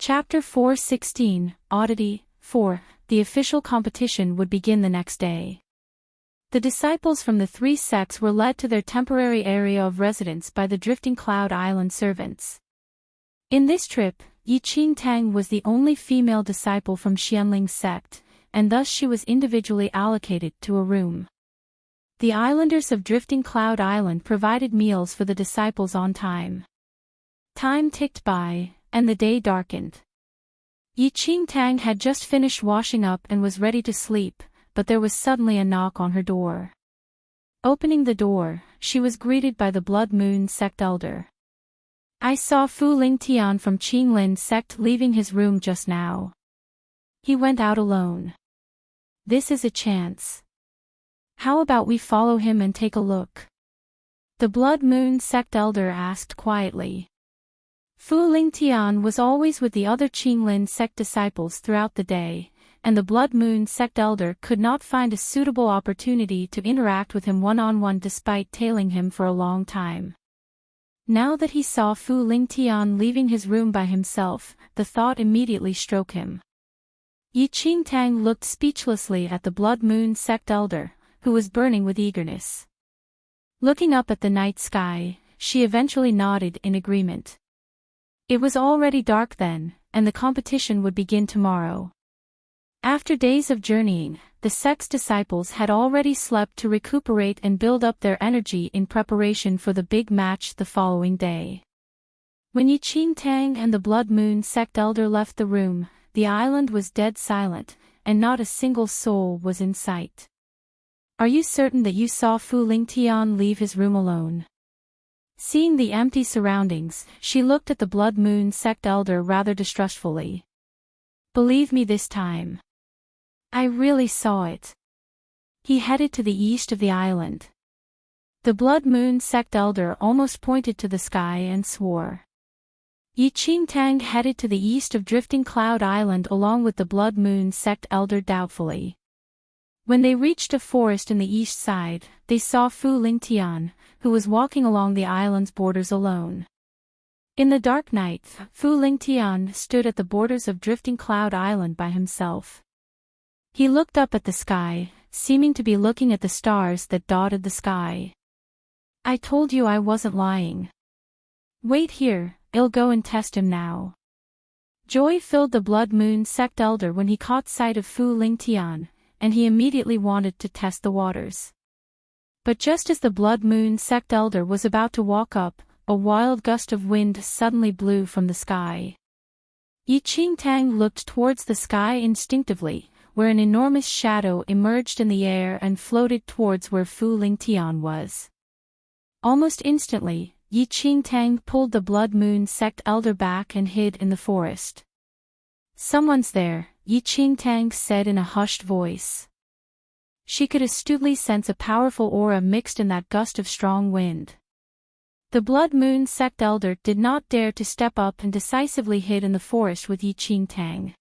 Chapter 4:16, Oddity. 4. The official competition would begin the next day. The disciples from the three sects were led to their temporary area of residence by the Drifting Cloud Island servants. In this trip, Enchanting was the only female disciple from Xianling's sect, and thus she was individually allocated to a room. The islanders of Drifting Cloud Island provided meals for the disciples on time. Time ticked by, and the day darkened. Enchanting had just finished washing up and was ready to sleep, but there was suddenly a knock on her door. Opening the door, she was greeted by the Blood Moon sect elder. "I saw Fu Lingtian from Qinglin sect leaving his room just now. He went out alone. This is a chance. How about we follow him and take a look?" The Blood Moon sect elder asked quietly. Fu Lingtian was always with the other Qinglin sect disciples throughout the day, and the Blood Moon sect elder could not find a suitable opportunity to interact with him one-on-one despite tailing him for a long time. Now that he saw Fu Lingtian leaving his room by himself, the thought immediately struck him. Enchanting looked speechlessly at the Blood Moon sect elder, who was burning with eagerness. Looking up at the night sky, she eventually nodded in agreement. It was already dark then, and the competition would begin tomorrow. After days of journeying, the sect's disciples had already slept to recuperate and build up their energy in preparation for the big match the following day. When Enchanting and the Blood Moon sect elder left the room, the island was dead silent, and not a single soul was in sight. "Are you certain that you saw Fu Lingtian leave his room alone?" Seeing the empty surroundings, she looked at the Blood Moon sect elder rather distrustfully. "Believe me this time. I really saw it. He headed to the east of the island." The Blood Moon sect elder almost pointed to the sky and swore. Enchanting headed to the east of Drifting Cloud Island along with the Blood Moon sect elder doubtfully. When they reached a forest in the east side, they saw Fu Lingtian, who was walking along the island's borders alone. In the dark night, Fu Lingtian stood at the borders of Drifting Cloud Island by himself. He looked up at the sky, seeming to be looking at the stars that dotted the sky. "I told you I wasn't lying. Wait here, I'll go and test him now." Joy filled the Blood Moon sect elder when he caught sight of Fu Lingtian, and he immediately wanted to test the waters. But just as the Blood Moon sect elder was about to walk up, a wild gust of wind suddenly blew from the sky. Enchanting looked towards the sky instinctively, where an enormous shadow emerged in the air and floated towards where Fu Lingtian was. Almost instantly, Enchanting pulled the Blood Moon sect elder back and hid in the forest. "Someone's there," Enchanting said in a hushed voice. She could astutely sense a powerful aura mixed in that gust of strong wind. The Blood Moon sect elder did not dare to step up and decisively hid in the forest with Enchanting.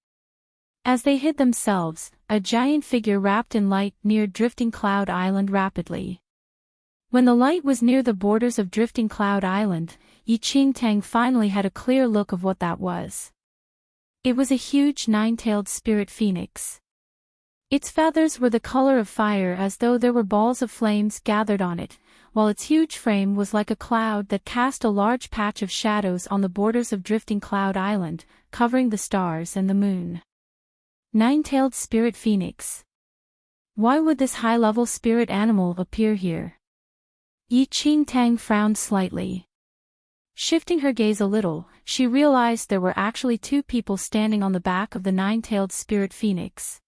As they hid themselves, a giant figure wrapped in light neared Drifting Cloud Island rapidly. When the light was near the borders of Drifting Cloud Island, Enchanting finally had a clear look of what that was. It was a huge nine-tailed spirit phoenix. Its feathers were the color of fire as though there were balls of flames gathered on it, while its huge frame was like a cloud that cast a large patch of shadows on the borders of Drifting Cloud Island, covering the stars and the moon. Nine-tailed spirit phoenix. Why would this high-level spirit animal appear here? Enchanting frowned slightly. Shifting her gaze a little, she realized there were actually two people standing on the back of the nine-tailed spirit phoenix.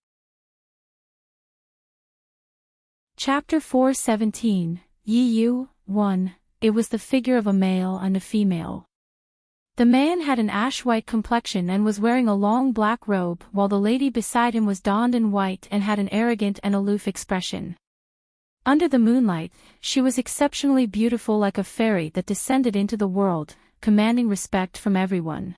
Chapter 4:17, Yu 1. It was the figure of a male and a female. The man had an ash-white complexion and was wearing a long black robe, while the lady beside him was donned in white and had an arrogant and aloof expression. Under the moonlight, she was exceptionally beautiful, like a fairy that descended into the world, commanding respect from everyone.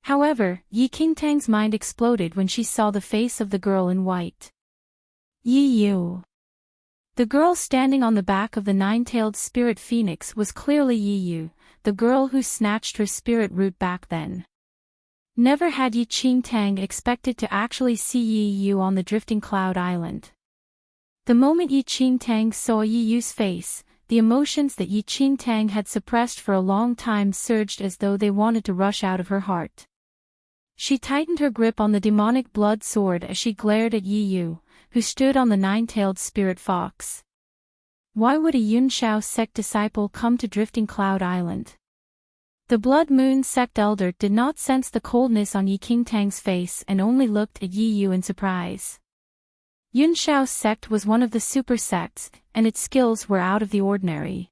However, Enchanting's mind exploded when she saw the face of the girl in white. Yu. The girl standing on the back of the nine-tailed spirit phoenix was clearly Yu, the girl who snatched her spirit root back then. Never had Enchanting expected to actually see Yi Yu on the drifting cloud island. The moment Enchanting saw Yi Yu's face, the emotions that Enchanting had suppressed for a long time surged as though they wanted to rush out of her heart. She tightened her grip on the demonic blood sword as she glared at Yi Yu, who stood on the nine-tailed spirit fox. Why would a Yunshao sect disciple come to Drifting Cloud Island? The Blood Moon sect elder did not sense the coldness on Enchanting's face and only looked at Yi Yu in surprise. Yunshao's sect was one of the super sects, and its skills were out of the ordinary.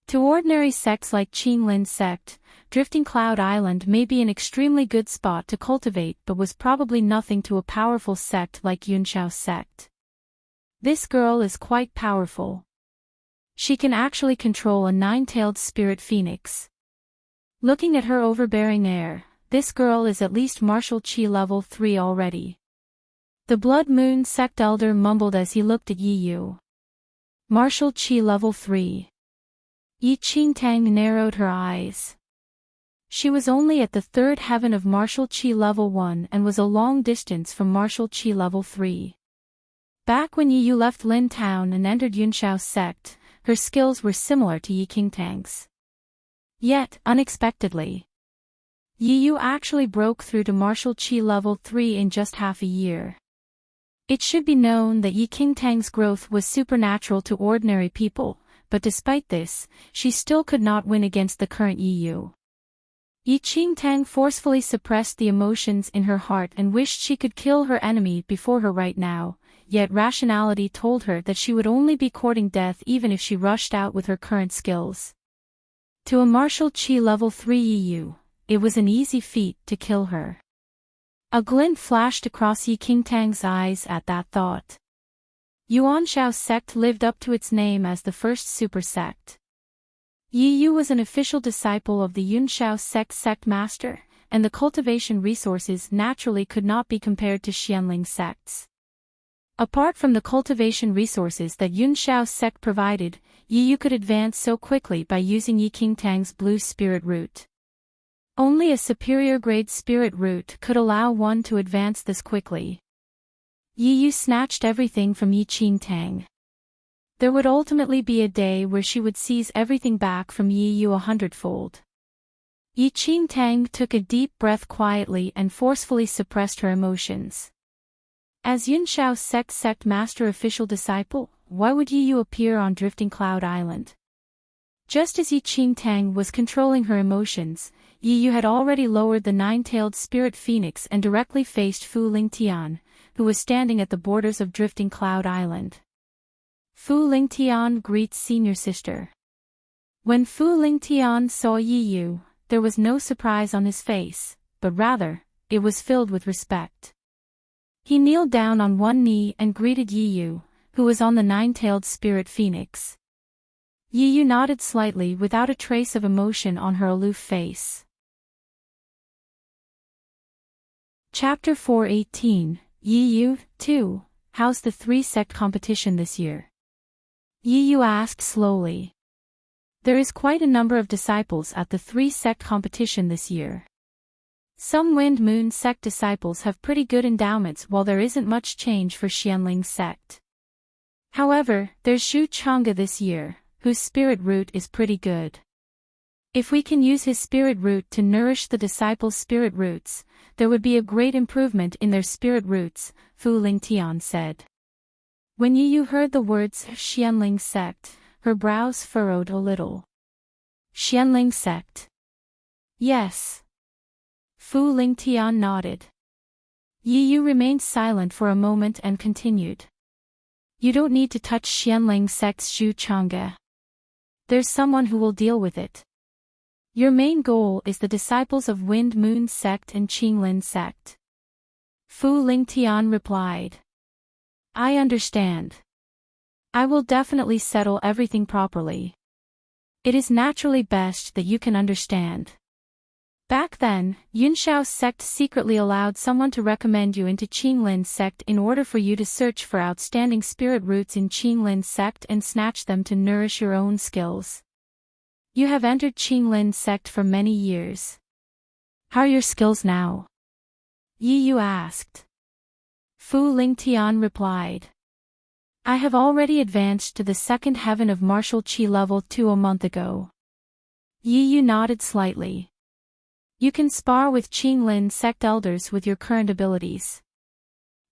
To ordinary sects like Qinglin sect, Drifting Cloud Island may be an extremely good spot to cultivate but was probably nothing to a powerful sect like Yunshao's sect. This girl is quite powerful. She can actually control a nine-tailed spirit phoenix. Looking at her overbearing air, this girl is at least martial chi level 3 already. The Blood Moon sect elder mumbled as he looked at Yi Yu. Martial chi level 3. Enchanting narrowed her eyes. She was only at the third heaven of martial chi level 1 and was a long distance from martial chi level 3. Back when Yi Yu left Lin Town and entered Yunshao's sect, her skills were similar to Enchanting's. Yet, unexpectedly, Yi Yu actually broke through to martial chi level 3 in just half a year. It should be known that Enchanting's growth was supernatural to ordinary people, but despite this, she still could not win against the current Yi Yu. Enchanting forcefully suppressed the emotions in her heart and wished she could kill her enemy before her right now, yet rationality told her that she would only be courting death even if she rushed out with her current skills. To a martial chi level 3 Yi Yu, it was an easy feat to kill her. A glint flashed across Enchanting's eyes at that thought. Yuanshao's sect lived up to its name as the first super sect. Yi Yu was an official disciple of the Yunshao sect master, and the cultivation resources naturally could not be compared to Xianling sects. Apart from the cultivation resources that Yunshao sect provided, Yi Yu could advance so quickly by using Enchanting's blue spirit root. Only a superior grade spirit root could allow one to advance this quickly. Yi Yu snatched everything from Enchanting. There would ultimately be a day where she would seize everything back from Yi Yu 100-fold. Enchanting took a deep breath quietly and forcefully suppressed her emotions. As Yunshao's sect master official disciple, why would Yi Yu appear on Drifting Cloud Island? Just as Enchanting was controlling her emotions, Yi Yu had already lowered the nine-tailed spirit phoenix and directly faced Fu Lingtian, who was standing at the borders of Drifting Cloud Island. Fu Lingtian greets senior sister. When Fu Lingtian saw Yi Yu, there was no surprise on his face, but rather, it was filled with respect. He kneeled down on one knee and greeted Yi Yu, who was on the nine-tailed spirit phoenix. Yi Yu nodded slightly without a trace of emotion on her aloof face. Chapter 418, Yi Yu, 2, how's the three-sect competition this year? Yi Yu asked slowly. There is quite a number of disciples at the three-sect competition this year. Some Wind Moon sect disciples have pretty good endowments while there isn't much change for Xianling sect. However, there's Xu Chang'e this year, whose spirit root is pretty good. If we can use his spirit root to nourish the disciples' spirit roots, there would be a great improvement in their spirit roots, Fu Lingtian said. When Yi Yu heard the words Xianling sect, her brows furrowed a little. Xianling sect. Yes. Fu Lingtian nodded. Yi Yu remained silent for a moment and continued. You don't need to touch Xianling sect's Xu Chang'e. There's someone who will deal with it. Your main goal is the disciples of Wind Moon sect and Qinglin sect. Fu Lingtian replied. I understand. I will definitely settle everything properly. It is naturally best that you can understand. Back then, Yunshao's sect secretly allowed someone to recommend you into Qinglin sect in order for you to search for outstanding spirit roots in Qinglin sect and snatch them to nourish your own skills. You have entered Qinglin sect for many years. How are your skills now? Yi Yu asked. Fu Lingtian replied. I have already advanced to the second heaven of martial qi level 2 a month ago. Yi Yu nodded slightly. You can spar with Qinglin sect elders with your current abilities.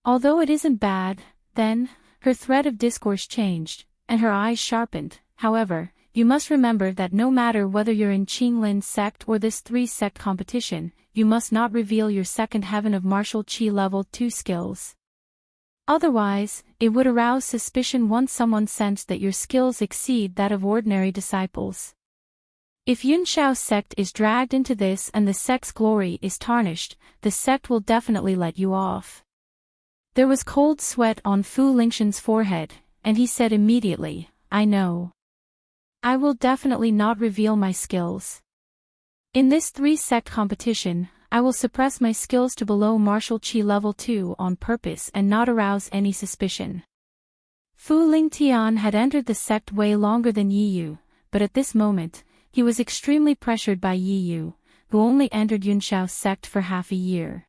Although it isn't bad, then, her thread of discourse changed, and her eyes sharpened. However, you must remember that no matter whether you're in Qinglin sect or this 3-sect competition, you must not reveal your second heaven of martial qi level 2 skills. Otherwise, it would arouse suspicion once someone sensed that your skills exceed that of ordinary disciples. If Yunshao sect is dragged into this and the sect's glory is tarnished, the sect will definitely let you off. There was cold sweat on Fu Lingshan's forehead, and he said immediately, I know. I will definitely not reveal my skills. In this 3-sect competition, I will suppress my skills to below martial qi level 2 on purpose and not arouse any suspicion. Fu Lingtian had entered the sect way longer than Yi Yu, but at this moment, he was extremely pressured by Yi Yu, who only entered Yunshao's sect for half a year.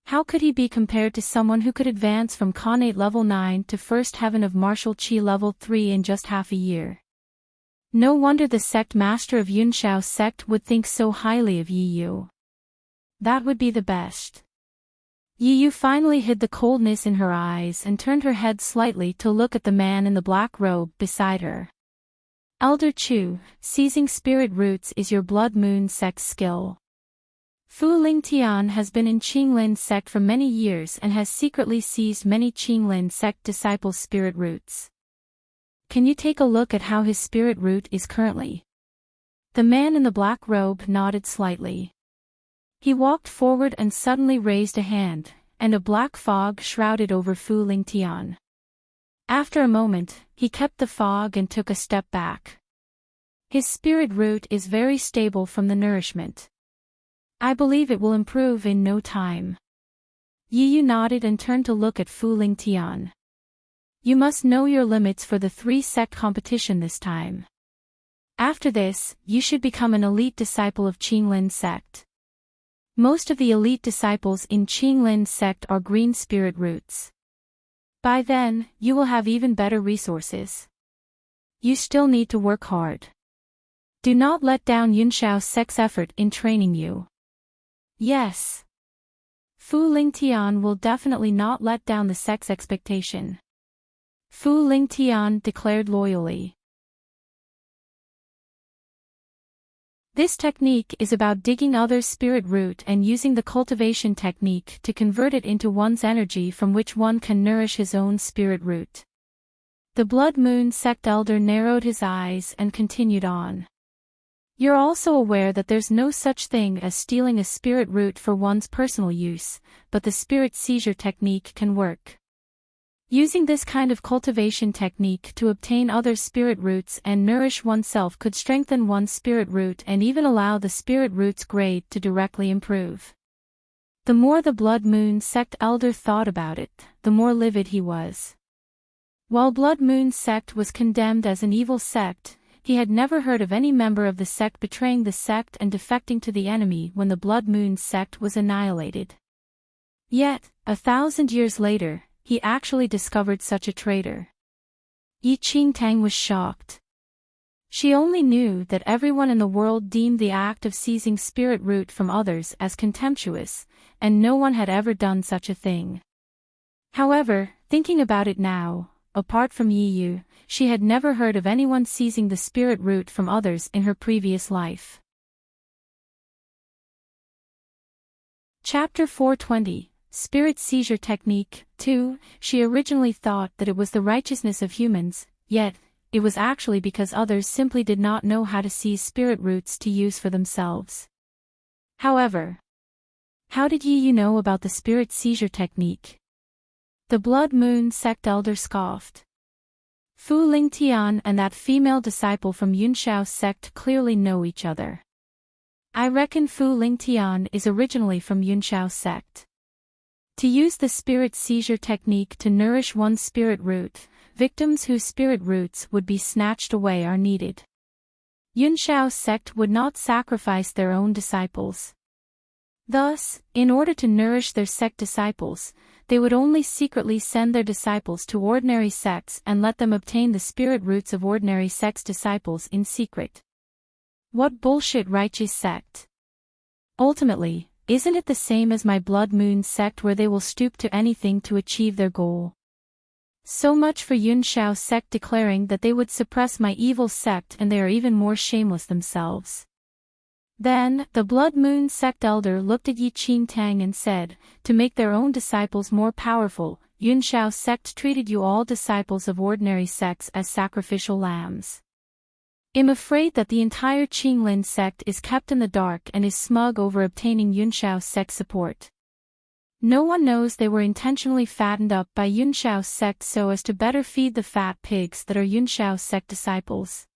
How could he be compared to someone who could advance from Khanate level 9 to first heaven of martial qi level 3 in just half a year? No wonder the sect master of Yunshao's sect would think so highly of Yi Yu. That would be the best. Yi Yu finally hid the coldness in her eyes and turned her head slightly to look at the man in the black robe beside her. Elder Chu, seizing spirit roots is your Blood Moon sect skill. Fu Lingtian has been in Qinglin sect for many years and has secretly seized many Qinglin sect disciples' spirit roots. Can you take a look at how his spirit root is currently? The man in the black robe nodded slightly. He walked forward and suddenly raised a hand, and a black fog shrouded over Fu Lingtian. After a moment, he kept the fog and took a step back. His spirit root is very stable from the nourishment. I believe it will improve in no time. Yi Yu nodded and turned to look at Fu Lingtian. You must know your limits for the 3-sect competition this time. After this, you should become an elite disciple of Qinglin sect. Most of the elite disciples in Qinglin sect are green spirit roots. By then, you will have even better resources. You still need to work hard. Do not let down Yunshao's sect's effort in training you. Yes. Fu Lingtian will definitely not let down the sect's expectation. Fu Lingtian declared loyally. This technique is about digging others' spirit root and using the cultivation technique to convert it into one's energy from which one can nourish his own spirit root. The Blood Moon sect elder narrowed his eyes and continued on. You're also aware that there's no such thing as stealing a spirit root for one's personal use, but the spirit seizure technique can work. Using this kind of cultivation technique to obtain other spirit roots and nourish oneself could strengthen one's spirit root and even allow the spirit root's grade to directly improve. The more the Blood Moon sect elder thought about it, the more livid he was. While Blood Moon sect was condemned as an evil sect, he had never heard of any member of the sect betraying the sect and defecting to the enemy when the Blood Moon sect was annihilated. Yet, 1,000 years later, he actually discovered such a traitor. Yi Qingtang was shocked. She only knew that everyone in the world deemed the act of seizing spirit root from others as contemptuous, and no one had ever done such a thing. However, thinking about it now, apart from Yi Yu, she had never heard of anyone seizing the spirit root from others in her previous life. Chapter 420, Spirit Seizure Technique 2. She originally thought that it was the righteousness of humans, yet, it was actually because others simply did not know how to seize spirit roots to use for themselves. However, how did Yi Yu know about the spirit seizure technique? The Blood Moon sect elder scoffed. Fu Lingtian and that female disciple from Yunshao's sect clearly know each other. I reckon Fu Lingtian is originally from Yunshao's sect. To use the spirit seizure technique to nourish one's spirit root, victims whose spirit roots would be snatched away are needed. Yunshao's sect would not sacrifice their own disciples. Thus, in order to nourish their sect disciples, they would only secretly send their disciples to ordinary sects and let them obtain the spirit roots of ordinary sects' disciples in secret. What bullshit righteous sect? Ultimately, isn't it the same as my Blood Moon sect where they will stoop to anything to achieve their goal? So much for Yun Shao's sect declaring that they would suppress my evil sect, and they are even more shameless themselves. Then, the Blood Moon sect elder looked at Yi Qingtang and said, to make their own disciples more powerful, Yun Shao's sect treated you all disciples of ordinary sects as sacrificial lambs. I'm afraid that the entire Qinglin sect is kept in the dark and is smug over obtaining Yun Shao's sect support. No one knows they were intentionally fattened up by Yun Shao's sect so as to better feed the fat pigs that are Yun Shao's sect disciples.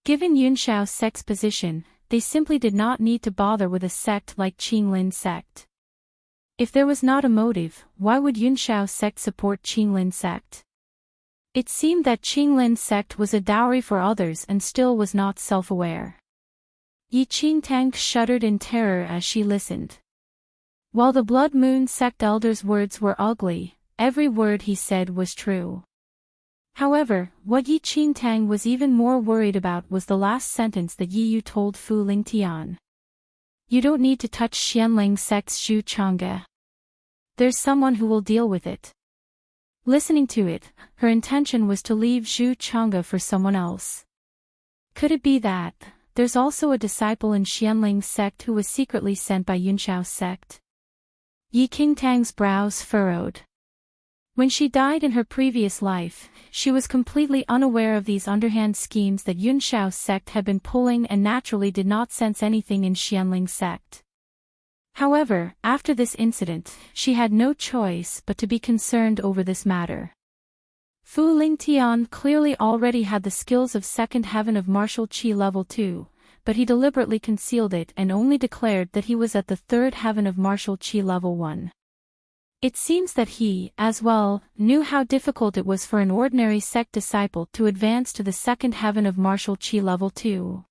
Given Yun Shao's sect's position, they simply did not need to bother with a sect like Qinglin sect. If there was not a motive, why would Yun Shao's sect support Qinglin sect? It seemed that Qinglin sect was a dowry for others and still was not self-aware. Yi Qingtang shuddered in terror as she listened. While the Blood Moon sect elder's words were ugly, every word he said was true. However, what Yi Qingtang was even more worried about was the last sentence that Yi Yu told Fu Lingtian. You don't need to touch Xianling sect's Zhu Chang'e. There's someone who will deal with it. Listening to it, her intention was to leave Zhu Chang'e for someone else. Could it be that there's also a disciple in Xianling sect who was secretly sent by Yun Shao's sect? Yi Qingtang's brows furrowed. When she died in her previous life, she was completely unaware of these underhand schemes that Yun Shao's sect had been pulling and naturally did not sense anything in Xianling sect. However, after this incident, she had no choice but to be concerned over this matter. Fu Lingtian clearly already had the skills of second heaven of martial qi level 2, but he deliberately concealed it and only declared that he was at the third heaven of martial qi level 1. It seems that he, as well, knew how difficult it was for an ordinary sect disciple to advance to the second heaven of martial qi level 2.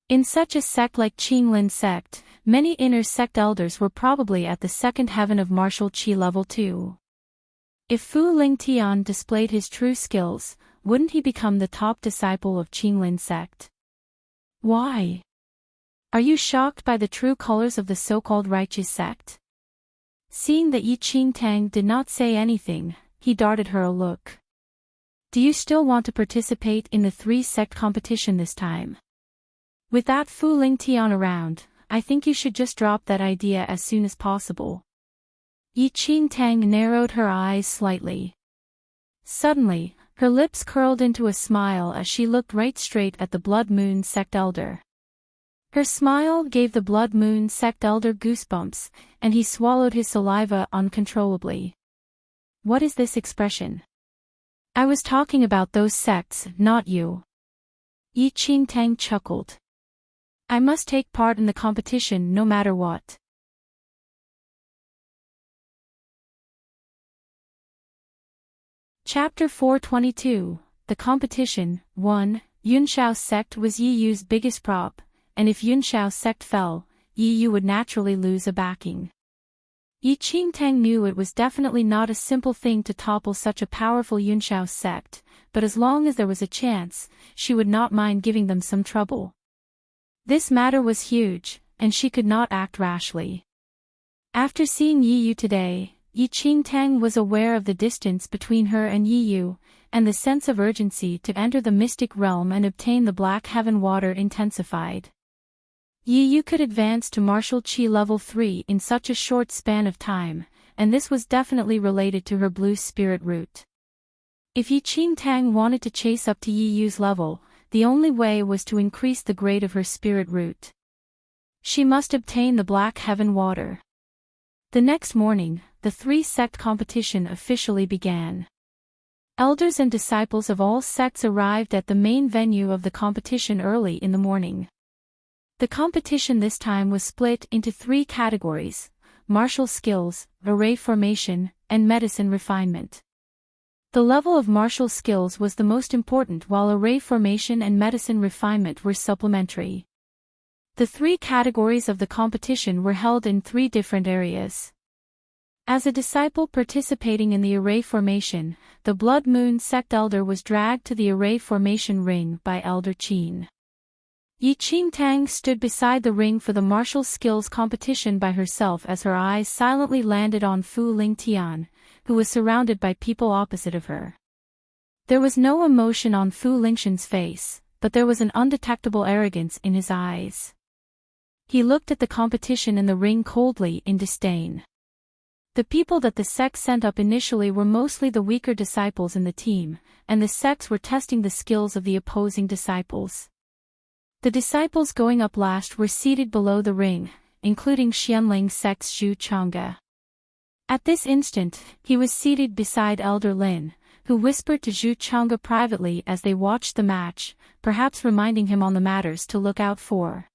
In such a sect like Qinglin sect, many inner sect elders were probably at the second heaven of martial qi level 2. If Fu Lingtian displayed his true skills, wouldn't he become the top disciple of Qinglin sect? Why? Are you shocked by the true colors of the so-called righteous sect? Seeing that Yi Qingtang did not say anything, he darted her a look. Do you still want to participate in the 3-sect competition this time? With that Fu Lingtian around, I think you should just drop that idea as soon as possible. Yi Qingtang narrowed her eyes slightly. Suddenly, her lips curled into a smile as she looked right straight at the Blood Moon sect elder. Her smile gave the Blood Moon sect elder goosebumps, and he swallowed his saliva uncontrollably. What is this expression? I was talking about those sects, not you. Yi Qingtang chuckled. I must take part in the competition no matter what. Chapter 422, The Competition. 1. Yun Shao's sect was Yi Yu's biggest prop, and if Yun Shao's sect fell, Yi Yu would naturally lose a backing. Yi Qingtang knew it was definitely not a simple thing to topple such a powerful Yun Shao sect, but as long as there was a chance, she would not mind giving them some trouble. This matter was huge, and she could not act rashly. After seeing Yi Yu today, Yi Qingtang was aware of the distance between her and Yi Yu, and the sense of urgency to enter the mystic realm and obtain the Black Heaven water intensified. Yi Yu could advance to martial qi level 3 in such a short span of time, and this was definitely related to her blue spirit root. If Yi Qingtang wanted to chase up to Yi Yu's level, the only way was to increase the grade of her spirit root. She must obtain the Black Heaven water. The next morning, the 3-sect competition officially began. Elders and disciples of all sects arrived at the main venue of the competition early in the morning. The competition this time was split into 3 categories: martial skills, array formation, and medicine refinement. The level of martial skills was the most important while array formation and medicine refinement were supplementary. The three categories of the competition were held in three different areas. As a disciple participating in the array formation, the Blood Moon Sect Elder was dragged to the array formation ring by Elder Qin. Enchanting stood beside the ring for the martial skills competition by herself as her eyes silently landed on Fu Lingtian, who was surrounded by people opposite of her. There was no emotion on Fu Lingtian's face, but there was an undetectable arrogance in his eyes. He looked at the competition in the ring coldly in disdain. The people that the sect sent up initially were mostly the weaker disciples in the team, and the sects were testing the skills of the opposing disciples. The disciples going up last were seated below the ring, including Xianling sect's Zhu Chang'e. At this instant, he was seated beside Elder Lin, who whispered to Zhu Chang'e privately as they watched the match, perhaps reminding him on the matters to look out for.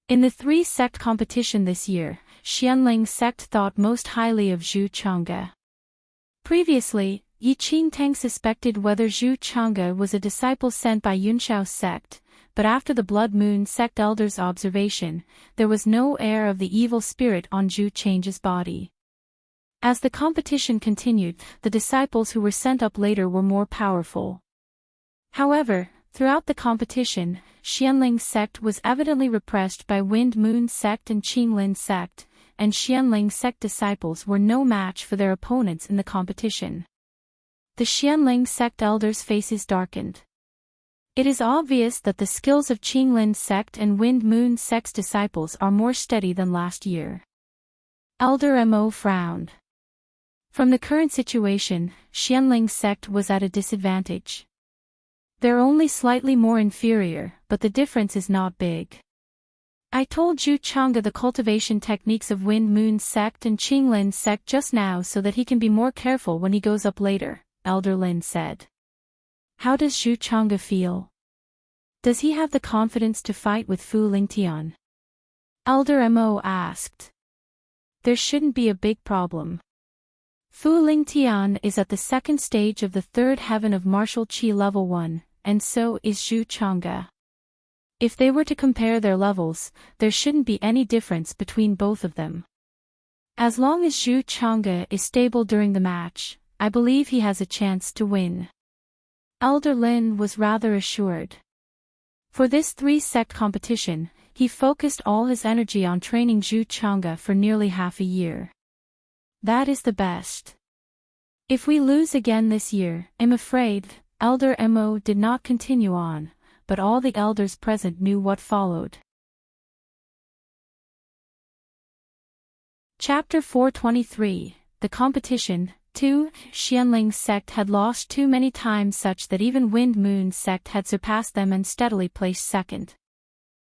In the three-sect competition this year, Xianling sect thought most highly of Zhu Chang'e. Previously, Enchanting suspected whether Zhu Chang'e was a disciple sent by Yunxiao sect, but after the Blood Moon Sect Elder's observation, there was no air of the evil spirit on Zhu Chang'e's body. As the competition continued, the disciples who were sent up later were more powerful. However, throughout the competition, Xianling sect was evidently repressed by Wind Moon sect and Qinglin sect, and Xianling sect disciples were no match for their opponents in the competition. The Xianling sect elders' faces darkened. It is obvious that the skills of Qinglin sect and Wind Moon sect's disciples are more steady than last year. Elder Mo frowned. From the current situation, Xianling sect was at a disadvantage. They're only slightly more inferior, but the difference is not big. I told Zhu Chang'e the cultivation techniques of Wind Moon sect and Qinglin sect just now so that he can be more careful when he goes up later, Elder Lin said. How does Zhu Chang'e feel? Does he have the confidence to fight with Fu Lingtian? Elder Mo asked. There shouldn't be a big problem. Fu Lingtian is at the second stage of the third heaven of martial qi level 1, and so is Zhu Chang'e. If they were to compare their levels, there shouldn't be any difference between both of them. As long as Zhu Chang'e is stable during the match, I believe he has a chance to win. Elder Lin was rather assured. For this three-sect competition, he focused all his energy on training Zhu Chang'e for nearly half a year. That is the best. If we lose again this year, I'm afraid, Elder Mo did not continue on, but all the elders present knew what followed. Chapter 423, The Competition. 2. Xianling sect had lost too many times such that even Wind Moon sect had surpassed them and steadily placed second.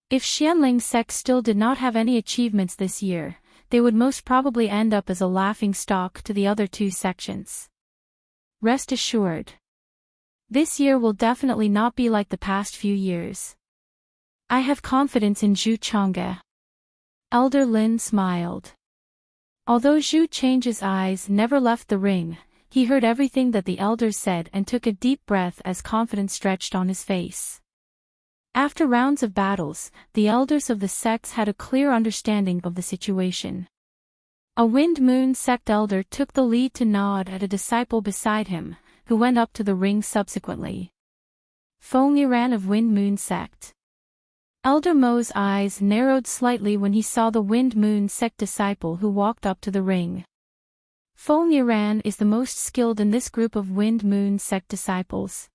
If Xianling sect still did not have any achievements this year, they would most probably end up as a laughing stock to the other two sections. Rest assured. This year will definitely not be like the past few years. I have confidence in Zhu Chang'e. Elder Lin smiled. Although Zhu Chang'e's eyes never left the ring, he heard everything that the elders said and took a deep breath as confidence stretched on his face. After rounds of battles, the elders of the sects had a clear understanding of the situation. A Wind Moon sect elder took the lead to nod at a disciple beside him, who went up to the ring subsequently. Feng Yiran of Wind Moon sect. Elder Mo's eyes narrowed slightly when he saw the Wind Moon sect disciple who walked up to the ring. Feng Yiran is the most skilled in this group of Wind Moon sect disciples.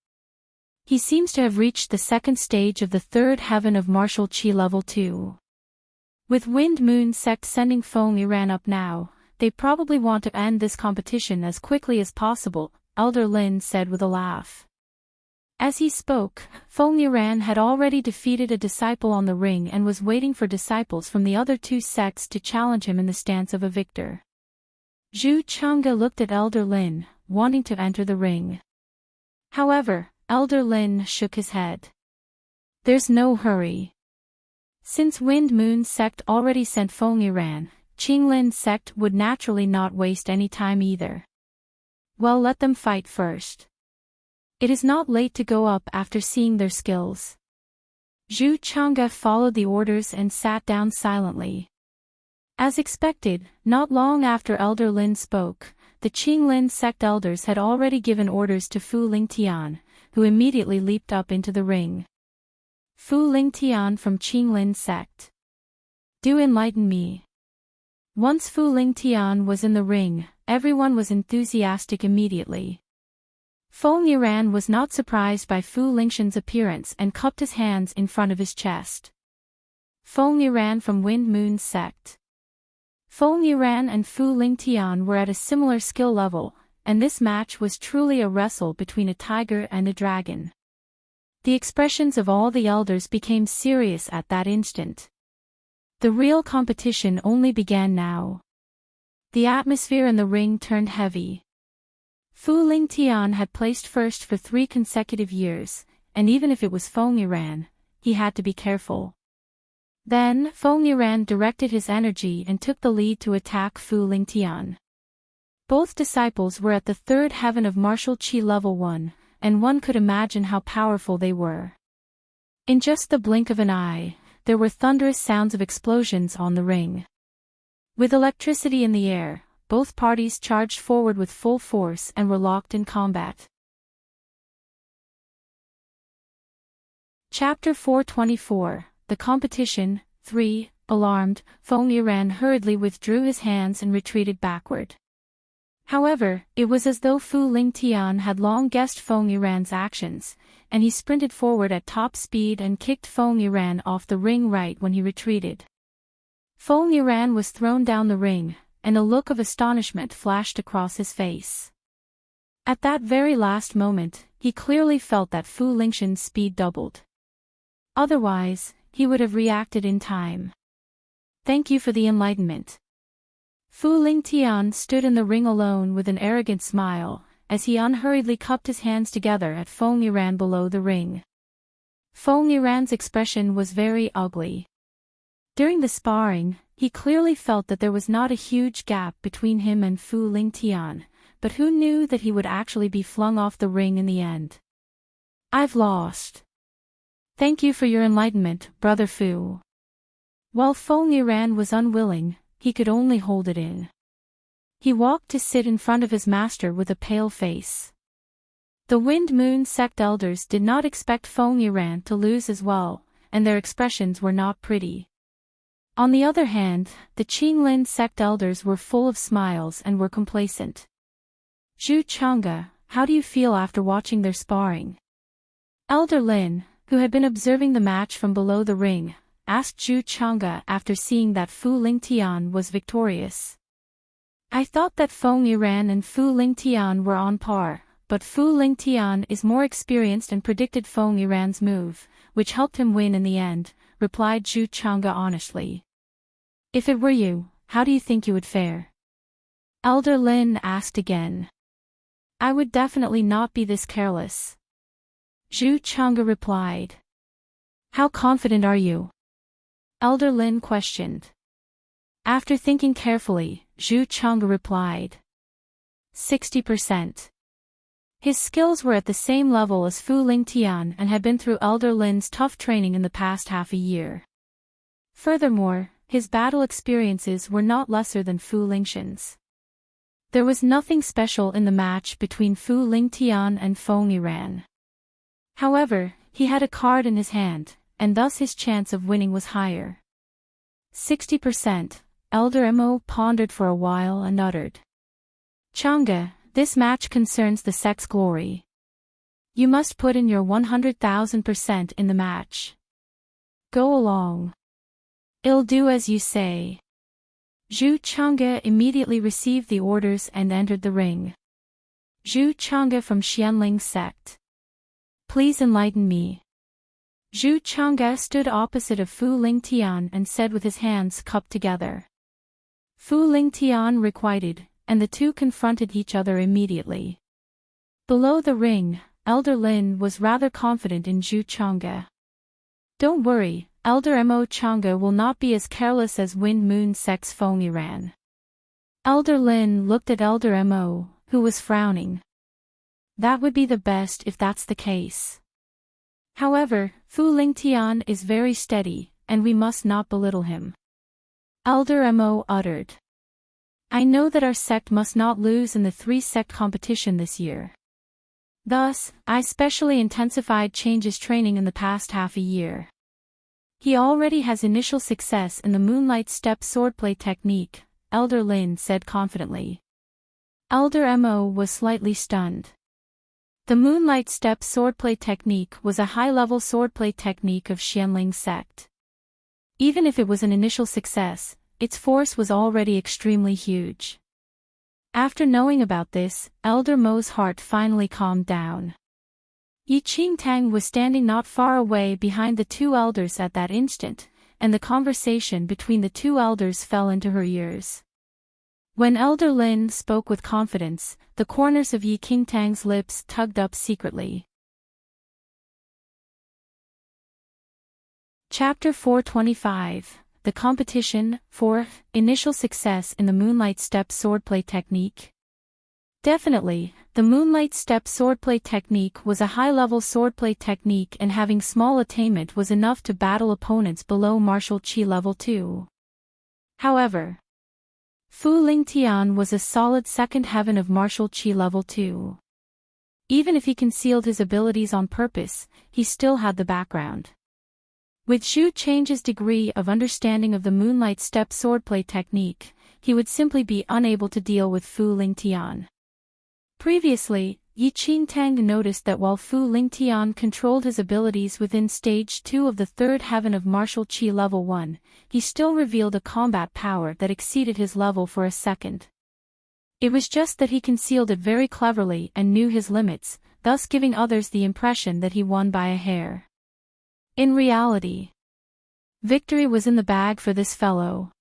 He seems to have reached the second stage of the third heaven of martial qi level 2. With Wind Moon sect sending Feng Yiran up now, they probably want to end this competition as quickly as possible, Elder Lin said with a laugh. As he spoke, Feng Yiran had already defeated a disciple on the ring and was waiting for disciples from the other two sects to challenge him in the stance of a victor. Zhu Chang'e looked at Elder Lin, wanting to enter the ring. However, Elder Lin shook his head. There's no hurry. Since Wind Moon sect already sent Feng Yiran, Qinglin sect would naturally not waste any time either. Well, let them fight first. It is not late to go up after seeing their skills. Zhu Chang'e followed the orders and sat down silently. As expected, not long after Elder Lin spoke, the Qinglin sect elders had already given orders to Fu Lingtian, who immediately leaped up into the ring. Fu Lingtian from Qinglin sect. Do enlighten me. Once Fu Lingtian was in the ring, everyone was enthusiastic immediately. Feng Yiran was not surprised by Fu Lingshan's appearance and cupped his hands in front of his chest. Feng Yiran from Wind Moon sect. Feng Yiran and Fu Lingtian were at a similar skill level, and this match was truly a wrestle between a tiger and a dragon. The expressions of all the elders became serious at that instant. The real competition only began now. The atmosphere in the ring turned heavy. Fu Lingtian had placed first for 3 consecutive years, and even if it was Feng Yiran, he had to be careful. Then, Feng Yiran directed his energy and took the lead to attack Fu Lingtian. Both disciples were at the 3rd heaven of martial qi level 1, and one could imagine how powerful they were. In just the blink of an eye, there were thunderous sounds of explosions on the ring. With electricity in the air, both parties charged forward with full force and were locked in combat. Chapter 424, The Competition, 3. Alarmed, Feng Yiran hurriedly withdrew his hands and retreated backward. However, it was as though Fu Lingtian had long guessed Feng Yiran's actions, and he sprinted forward at top speed and kicked Feng Yiran off the ring right when he retreated. Feng Yiran was thrown down the ring, and a look of astonishment flashed across his face. At that very last moment, he clearly felt that Fu Lingshan's speed doubled. Otherwise, he would have reacted in time. Thank you for the enlightenment. Fu Lingtian stood in the ring alone with an arrogant smile, as he unhurriedly cupped his hands together at Feng Yiran below the ring. Feng Yiran's expression was very ugly. During the sparring, he clearly felt that there was not a huge gap between him and Fu Lingtian, but who knew that he would actually be flung off the ring in the end? I've lost. Thank you for your enlightenment, Brother Fu. While Feng Yiran was unwilling, he could only hold it in. He walked to sit in front of his master with a pale face. The Wind Moon sect elders did not expect Feng Yiran to lose as well, and their expressions were not pretty. On the other hand, the Qinglin sect elders were full of smiles and were complacent. Zhu Chang'e, how do you feel after watching their sparring? Elder Lin, who had been observing the match from below the ring, asked Zhu Chang'e after seeing that Fu Lingtian was victorious. I thought that Feng Yiran and Fu Lingtian were on par, but Fu Lingtian is more experienced and predicted Feng Yiran's move, which helped him win in the end, replied Zhu Chang'e honestly. If it were you, how do you think you would fare? Elder Lin asked again. I would definitely not be this careless. Zhu Chang'e replied. How confident are you? Elder Lin questioned. After thinking carefully, Zhu Chang'e replied. 60%. His skills were at the same level as Fu Lingtian and had been through Elder Lin's tough training in the past half a year. Furthermore, his battle experiences were not lesser than Fu Lingshan's. There was nothing special in the match between Fu Lingtian and Feng Yiran. However, he had a card in his hand, and thus his chance of winning was higher. 60%, Elder Mo pondered for a while and uttered. Chang'e, this match concerns the sect's glory. You must put in your 100,000% in the match. Go along. I'll do as you say. Zhu Chang'e immediately received the orders and entered the ring. Zhu Chang'e from Xianling sect. Please enlighten me. Zhu Chang'e stood opposite of Fu Lingtian and said with his hands cupped together. Fu Lingtian requited, and the two confronted each other immediately. Below the ring, Elder Lin was rather confident in Zhu Chang'e. Don't worry, Elder Mo Chang'e will not be as careless as Wind Moon sect's Feng Yiran. Elder Lin looked at Elder Mo, who was frowning. That would be the best if that's the case. However, Fu Lingtian is very steady, and we must not belittle him. Elder Mo uttered. I know that our sect must not lose in the 3-sect competition this year. Thus, I specially intensified Change's training in the past half a year. He already has initial success in the Moonlight Step swordplay technique, Elder Lin said confidently. Elder Mo was slightly stunned. The Moonlight Step swordplay technique was a high-level swordplay technique of Xianling's sect. Even if it was an initial success, its force was already extremely huge. After knowing about this, Elder Mo's heart finally calmed down. Yi Qingtang was standing not far away behind the two elders at that instant, and the conversation between the two elders fell into her ears. When Elder Lin spoke with confidence, the corners of Yi Qingtang's lips tugged up secretly. Chapter 425, The Competition, 4, Initial Success in the Moonlight Step Swordplay Technique. Definitely, the Moonlight Step swordplay technique was a high-level swordplay technique, and having small attainment was enough to battle opponents below martial chi level 2. However, Fu Lingtian was a solid second heaven of martial chi level 2. Even if he concealed his abilities on purpose, he still had the background. With Zhu Change's degree of understanding of the Moonlight Step swordplay technique, he would simply be unable to deal with Fu Lingtian. Previously, Yi Qingtang noticed that while Fu Lingtian controlled his abilities within Stage 2 of the third heaven of martial chi level 1, he still revealed a combat power that exceeded his level for a second. It was just that he concealed it very cleverly and knew his limits, thus giving others the impression that he won by a hair. In reality, victory was in the bag for this fellow.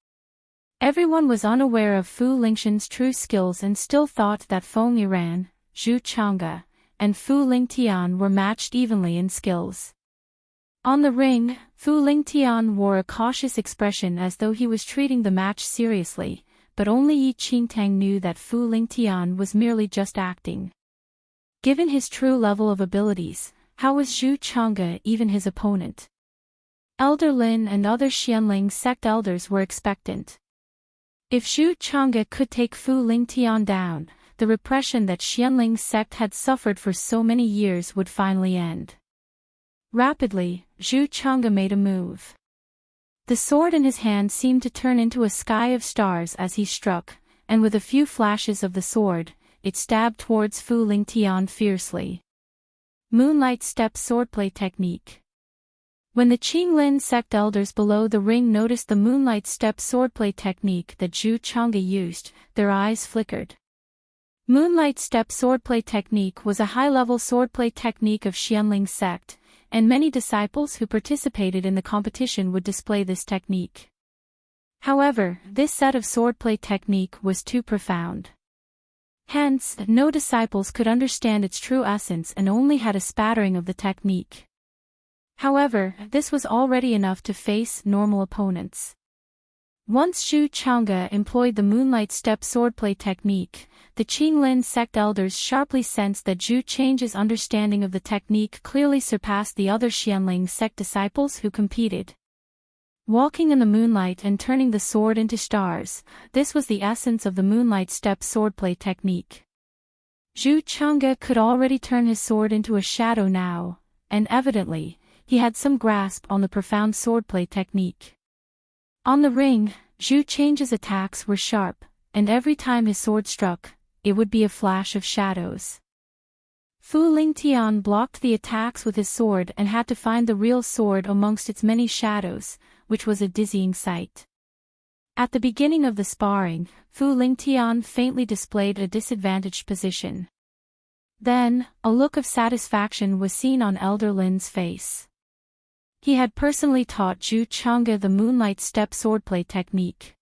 Everyone was unaware of Fu Lingtian's true skills and still thought that Feng Yiran, Zhu Changge, and Fu Lingtian were matched evenly in skills. On the ring, Fu Lingtian wore a cautious expression as though he was treating the match seriously, but only Yi Qingtang knew that Fu Lingtian was merely just acting. Given his true level of abilities, how was Zhu Changge even his opponent? Elder Lin and other Xianling sect elders were expectant. If Zhu Changge could take Fu Lingtian down, the repression that Xianling sect had suffered for so many years would finally end. Rapidly, Zhu Changge made a move. The sword in his hand seemed to turn into a sky of stars as he struck, and with a few flashes of the sword, it stabbed towards Fu Lingtian fiercely. Moonlight Step swordplay technique. When the Qinglin sect elders below the ring noticed the Moonlight Step swordplay technique that Zhu Changge used, their eyes flickered. Moonlight Step swordplay technique was a high-level swordplay technique of Xianling sect, and many disciples who participated in the competition would display this technique. However, this set of swordplay technique was too profound. Hence, no disciples could understand its true essence and only had a spattering of the technique. However, this was already enough to face normal opponents. Once Zhu Changge employed the Moonlight Step swordplay technique, the Qinglin sect elders sharply sensed that Zhu Change's understanding of the technique clearly surpassed the other Xianling sect disciples who competed. Walking in the moonlight and turning the sword into stars, this was the essence of the Moonlight Step swordplay technique. Zhu Changge could already turn his sword into a shadow now, and evidently, he had some grasp on the profound swordplay technique. On the ring, Zhu Change's attacks were sharp, and every time his sword struck, it would be a flash of shadows. Fu Lingtian blocked the attacks with his sword and had to find the real sword amongst its many shadows, which was a dizzying sight. At the beginning of the sparring, Fu Lingtian faintly displayed a disadvantaged position. Then, a look of satisfaction was seen on Elder Lin's face. He had personally taught Zhu Changge the Moonlight Step swordplay technique.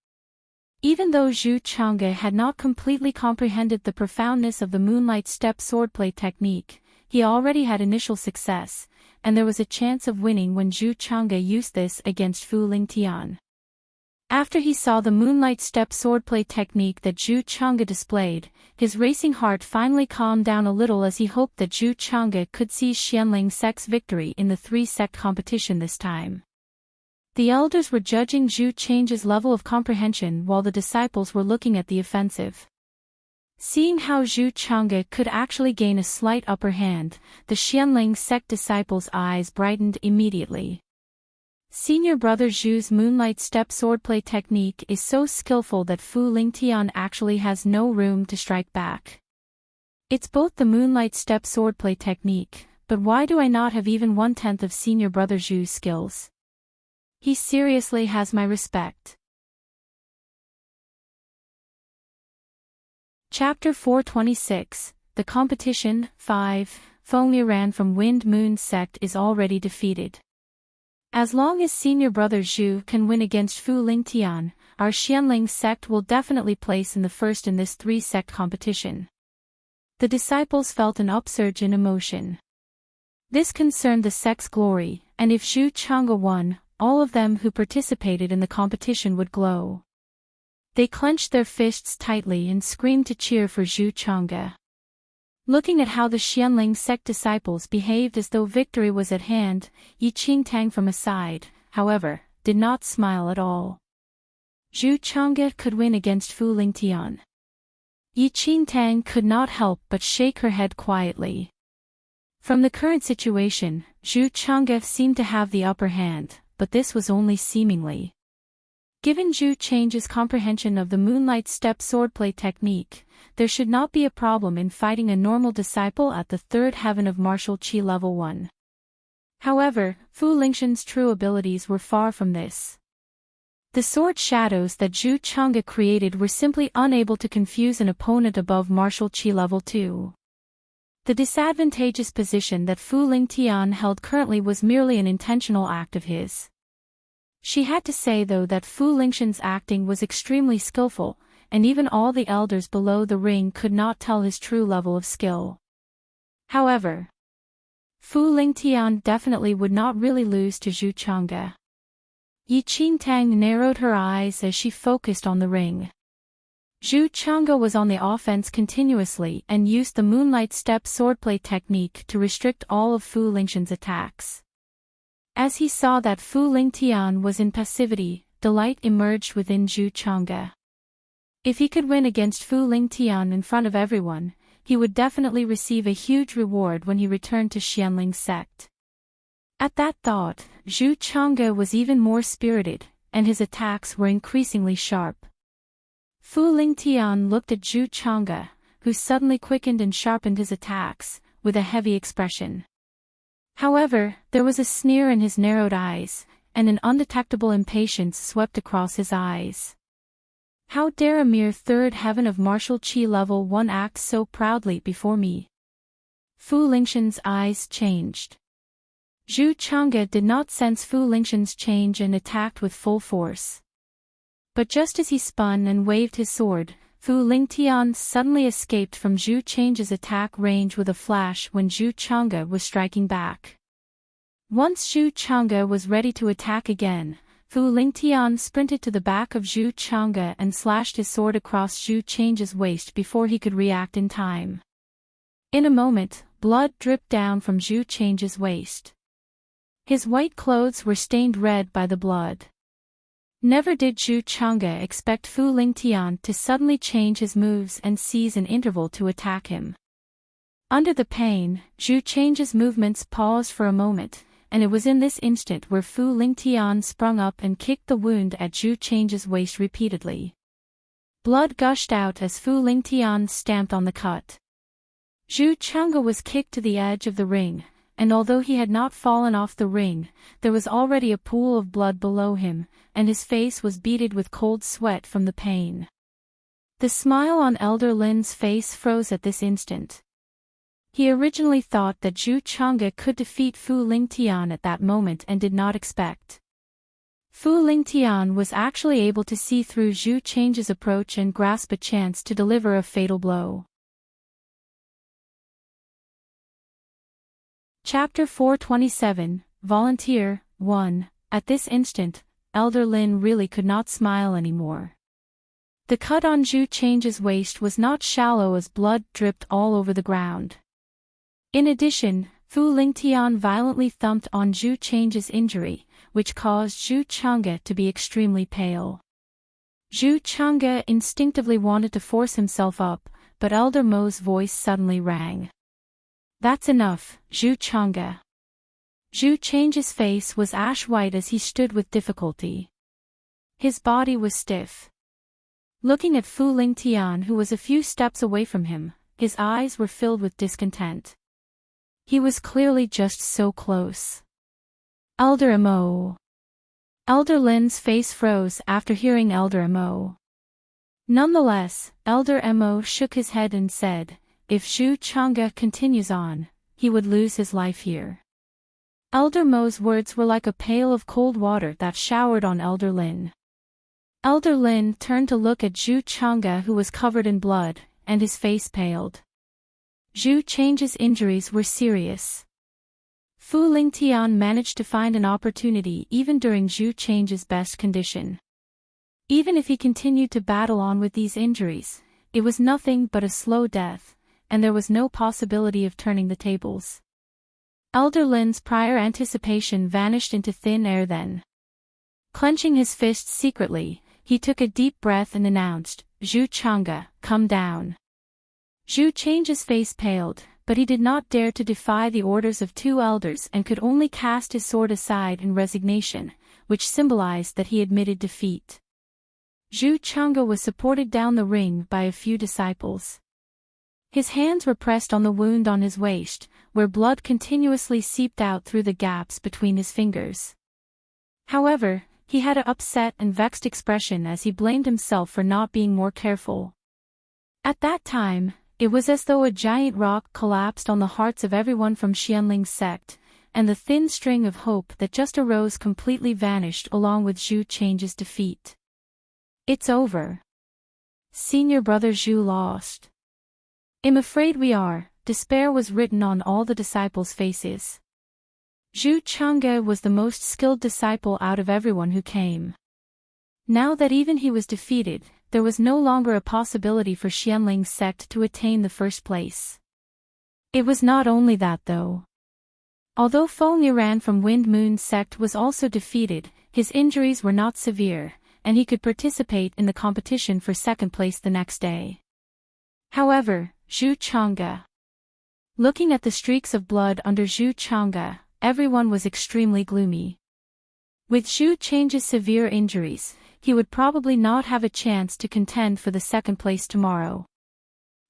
Even though Zhu Changge had not completely comprehended the profoundness of the Moonlight Step swordplay technique, he already had initial success, and there was a chance of winning when Zhu Changge used this against Fu Lingtian. After he saw the moonlight step swordplay technique that Zhu Chang'e displayed, his racing heart finally calmed down a little as he hoped that Zhu Chang'e could seize Xianling sect's victory in the three-sect competition this time. The elders were judging Zhu Chang'e's level of comprehension while the disciples were looking at the offensive. Seeing how Zhu Chang'e could actually gain a slight upper hand, the Xianling sect disciples' eyes brightened immediately. Senior brother Zhu's moonlight step swordplay technique is so skillful that Fu Lingtian actually has no room to strike back. It's both the moonlight step swordplay technique, but why do I not have even 1/10 of senior brother Zhu's skills? He seriously has my respect. Chapter 426, The Competition, 5, Feng Yiran from Wind Moon Sect is already defeated. As long as senior brother Zhu can win against Fu Lingtian, our Xianling sect will definitely place in the first in this three-sect competition. The disciples felt an upsurge in emotion. This concerned the sect's glory, and if Zhu Chang'e won, all of them who participated in the competition would glow. They clenched their fists tightly and screamed to cheer for Zhu Chang'e. Looking at how the Xianling sect disciples behaved as though victory was at hand, Yi Qingtang from aside, however, did not smile at all. Zhu Chang'e could win against Fu Lingtian. Yi Qingtang could not help but shake her head quietly. From the current situation, Zhu Chang'e seemed to have the upper hand, but this was only seemingly. Given Zhu Chang'e's comprehension of the moonlight step swordplay technique, there should not be a problem in fighting a normal disciple at the third heaven of martial qi level 1. However, Fu Lingtian's true abilities were far from this. The sword shadows that Zhu Chang'e created were simply unable to confuse an opponent above martial qi level 2. The disadvantageous position that Fu Lingtian held currently was merely an intentional act of his. She had to say though that Fu Lingtian's acting was extremely skillful, and even all the elders below the ring could not tell his true level of skill. However, Fu Lingtian definitely would not really lose to Zhu Chang'e. Yi Qingtang narrowed her eyes as she focused on the ring. Zhu Chang'e was on the offense continuously and used the moonlight step swordplay technique to restrict all of Fu Lingtian's attacks. As he saw that Fu Lingtian was in passivity, delight emerged within Zhu Chang'e. If he could win against Fu Lingtian in front of everyone, he would definitely receive a huge reward when he returned to Xianling sect. At that thought, Zhu Chang'e was even more spirited, and his attacks were increasingly sharp. Fu Lingtian looked at Zhu Chang'e, who suddenly quickened and sharpened his attacks, with a heavy expression. However, there was a sneer in his narrowed eyes, and an undetectable impatience swept across his eyes. How dare a mere third heaven of martial qi level 1 act so proudly before me? Fu Lingtian's eyes changed. Zhu Chang'e did not sense Fu Lingtian's change and attacked with full force. But just as he spun and waved his sword, Fu Lingtian suddenly escaped from Zhu Chang'e's attack range with a flash when Zhu Chang'e was striking back. Once Zhu Chang'e was ready to attack again, Fu Lingtian sprinted to the back of Zhu Chang'e and slashed his sword across Zhu Chang'e's waist before he could react in time. In a moment, blood dripped down from Zhu Chang'e's waist. His white clothes were stained red by the blood. Never did Zhu Chang'e expect Fu Lingtian to suddenly change his moves and seize an interval to attack him. Under the pain, Zhu Chang'e's movements paused for a moment, and it was in this instant where Fu Lingtian sprung up and kicked the wound at Zhu Chang'e's waist repeatedly. Blood gushed out as Fu Lingtian stamped on the cut. Zhu Chang'e was kicked to the edge of the ring, and although he had not fallen off the ring, there was already a pool of blood below him, and his face was beaded with cold sweat from the pain. The smile on Elder Lin's face froze at this instant. He originally thought that Zhu Chang'e could defeat Fu Lingtian at that moment and did not expect. Fu Lingtian was actually able to see through Zhu Chang'e's approach and grasp a chance to deliver a fatal blow. Chapter 427, Volunteer, 1. At this instant, Elder Lin really could not smile anymore. The cut on Zhu Chang's waist was not shallow as blood dripped all over the ground. In addition, Fu Lingtian violently thumped on Zhu Chang's injury, which caused Zhu Chang'e to be extremely pale. Zhu Chang'e instinctively wanted to force himself up, but Elder Mo's voice suddenly rang. "That's enough, Zhu Chang'e." Zhu Chang's face was ash-white as he stood with difficulty. His body was stiff. Looking at Fu Lingtian, who was a few steps away from him, his eyes were filled with discontent. He was clearly just so close. Elder Mo. Elder Lin's face froze after hearing Elder Mo. Nonetheless, Elder Mo shook his head and said, if Zhu Chang'e continues on, he would lose his life here. Elder Mo's words were like a pail of cold water that showered on Elder Lin. Elder Lin turned to look at Zhu Chang'e, who was covered in blood, and his face paled. Zhu Chang's injuries were serious. Fu Lingtian managed to find an opportunity even during Zhu Chang's best condition. Even if he continued to battle on with these injuries, it was nothing but a slow death, and there was no possibility of turning the tables. Elder Lin's prior anticipation vanished into thin air then. Clenching his fists secretly, he took a deep breath and announced, Zhu Chang'e, come down. Zhu Chang's face paled, but he did not dare to defy the orders of two elders and could only cast his sword aside in resignation, which symbolized that he admitted defeat. Zhu Chang'e was supported down the ring by a few disciples. His hands were pressed on the wound on his waist, where blood continuously seeped out through the gaps between his fingers. However, he had an upset and vexed expression as he blamed himself for not being more careful. At that time, it was as though a giant rock collapsed on the hearts of everyone from Xianling's sect, and the thin string of hope that just arose completely vanished along with Zhu Chang's defeat. It's over. Senior brother Zhu lost. I'm afraid we are. Despair was written on all the disciples' faces. Zhu Chang'e was the most skilled disciple out of everyone who came. Now that even he was defeated, there was no longer a possibility for Xianling's sect to attain the first place. It was not only that though. Although Feng Yiran from Wind Moon's sect was also defeated, his injuries were not severe, and he could participate in the competition for second place the next day. However, Zhu Chang'e. Looking at the streaks of blood under Zhu Chang'e, everyone was extremely gloomy. With Zhu Chang's severe injuries, he would probably not have a chance to contend for the second place tomorrow.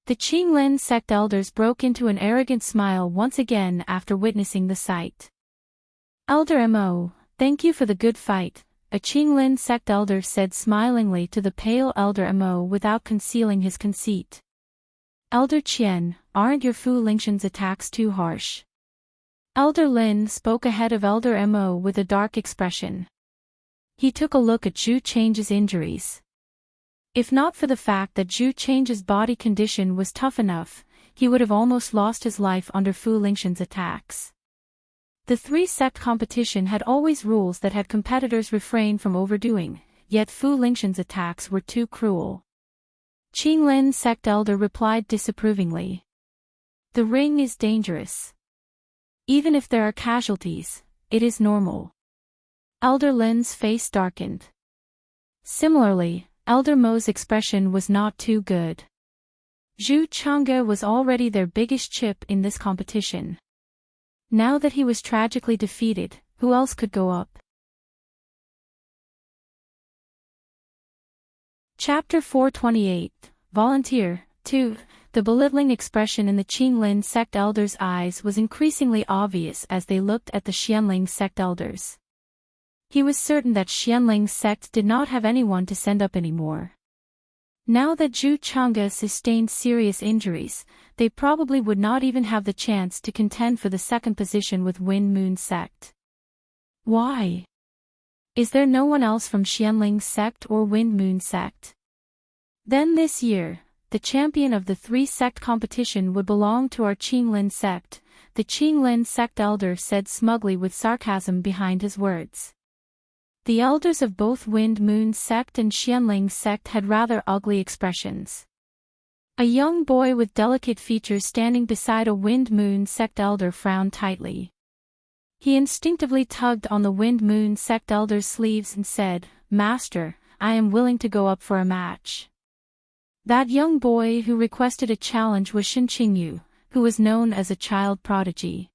The Qinglin sect elders broke into an arrogant smile once again after witnessing the sight. Elder Mo, thank you for the good fight, a Qinglin sect elder said smilingly to the pale Elder Mo without concealing his conceit. Elder Qian, aren't your Fu Lingtian's attacks too harsh? Elder Lin spoke ahead of Elder Mo with a dark expression. He took a look at Zhu Chang's injuries. If not for the fact that Zhu Chang's body condition was tough enough, he would have almost lost his life under Fu Lingtian's attacks. The three-sect competition had always rules that had competitors refrain from overdoing, yet Fu Lingtian's attacks were too cruel. Qinglin sect elder replied disapprovingly. The ring is dangerous. Even if there are casualties, it is normal. Elder Lin's face darkened. Similarly, Elder Mo's expression was not too good. Zhu Chang'e was already their biggest chip in this competition. Now that he was tragically defeated, who else could go up? Chapter 428, Volunteer, 2. The belittling expression in the Qinglin sect elders' eyes was increasingly obvious as they looked at the Xianling sect elders. He was certain that Xianling's sect did not have anyone to send up anymore. Now that Zhu Chang'e sustained serious injuries, they probably would not even have the chance to contend for the second position with Wind Moon sect. Why? Is there no one else from Xianling's sect or Wind Moon sect? Then this year, the champion of the three-sect competition would belong to our Qinglin sect, the Qinglin sect elder said smugly with sarcasm behind his words. The elders of both Wind Moon sect and Xianling sect had rather ugly expressions. A young boy with delicate features standing beside a Wind Moon sect elder frowned tightly. He instinctively tugged on the Wind Moon sect elder's sleeves and said, "Master, I am willing to go up for a match." That young boy who requested a challenge was Shen Qingyu, who was known as a child prodigy.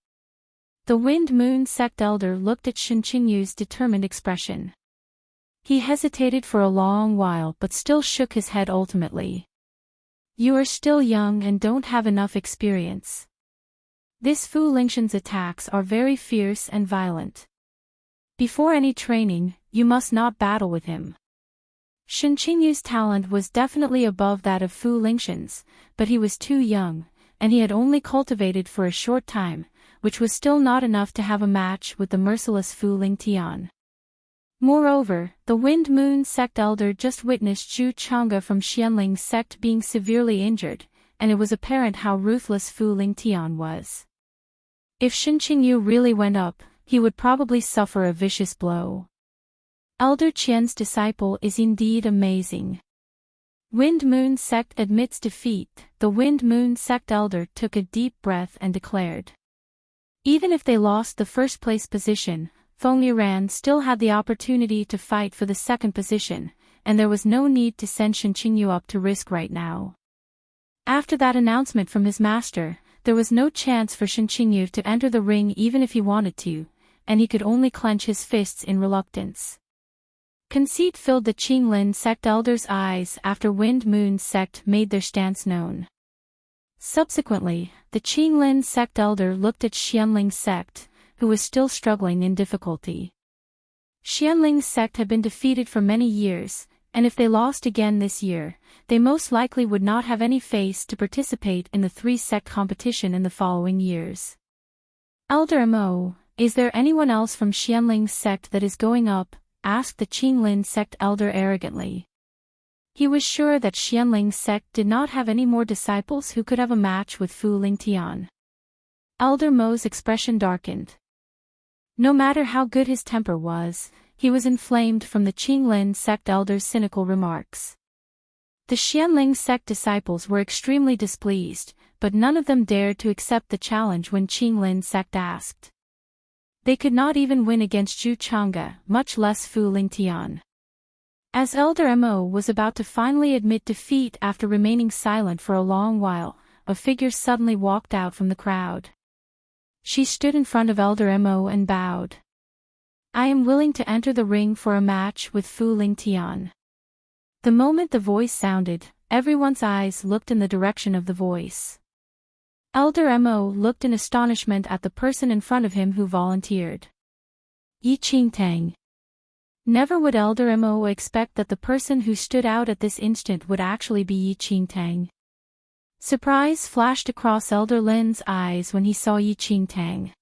The Wind Moon sect elder looked at Shen Qingyu's determined expression. He hesitated for a long while but still shook his head ultimately. "You are still young and don't have enough experience. This Fu Lingshan's attacks are very fierce and violent. Before any training, you must not battle with him." Shen Qingyu's talent was definitely above that of Fu Lingshan's, but he was too young, and he had only cultivated for a short time, which was still not enough to have a match with the merciless Fu Lingtian. Moreover, the Wind Moon sect elder just witnessed Zhu Chang'e from Xianling sect being severely injured, and it was apparent how ruthless Fu Lingtian was. If Shen Qingyu really went up, he would probably suffer a vicious blow. Elder Qian's disciple is indeed amazing. Wind Moon sect admits defeat. The Wind Moon sect elder took a deep breath and declared. Even if they lost the first place position, Feng Yiran still had the opportunity to fight for the second position, and there was no need to send Shen Qingyu up to risk right now. After that announcement from his master, there was no chance for Shen Qingyu to enter the ring even if he wanted to, and he could only clench his fists in reluctance. Conceit filled the Qinglin sect elders' eyes after Wind Moon sect made their stance known. Subsequently, the Qinglin sect elder looked at Xianling sect, who was still struggling in difficulty. Xianling sect had been defeated for many years, and if they lost again this year, they most likely would not have any face to participate in the three-sect competition in the following years. "Elder Mo, is there anyone else from Xianling sect that is going up?" asked the Qinglin sect elder arrogantly. He was sure that Xianling sect did not have any more disciples who could have a match with Fu Lingtian. Elder Mo's expression darkened. No matter how good his temper was, he was inflamed from the Qinglin sect elder's cynical remarks. The Xianling sect disciples were extremely displeased, but none of them dared to accept the challenge when Qinglin sect asked. They could not even win against Zhu Chang'e, much less Fu Lingtian. As Elder Mo was about to finally admit defeat after remaining silent for a long while, a figure suddenly walked out from the crowd. She stood in front of Elder Mo and bowed. "I am willing to enter the ring for a match with Fu Lingtian." The moment the voice sounded, everyone's eyes looked in the direction of the voice. Elder Mo looked in astonishment at the person in front of him who volunteered. Yi Qingtang. Never would Elder Mo expect that the person who stood out at this instant would actually be Yi Qingtang. Surprise flashed across Elder Lin's eyes when he saw Yi Qingtang.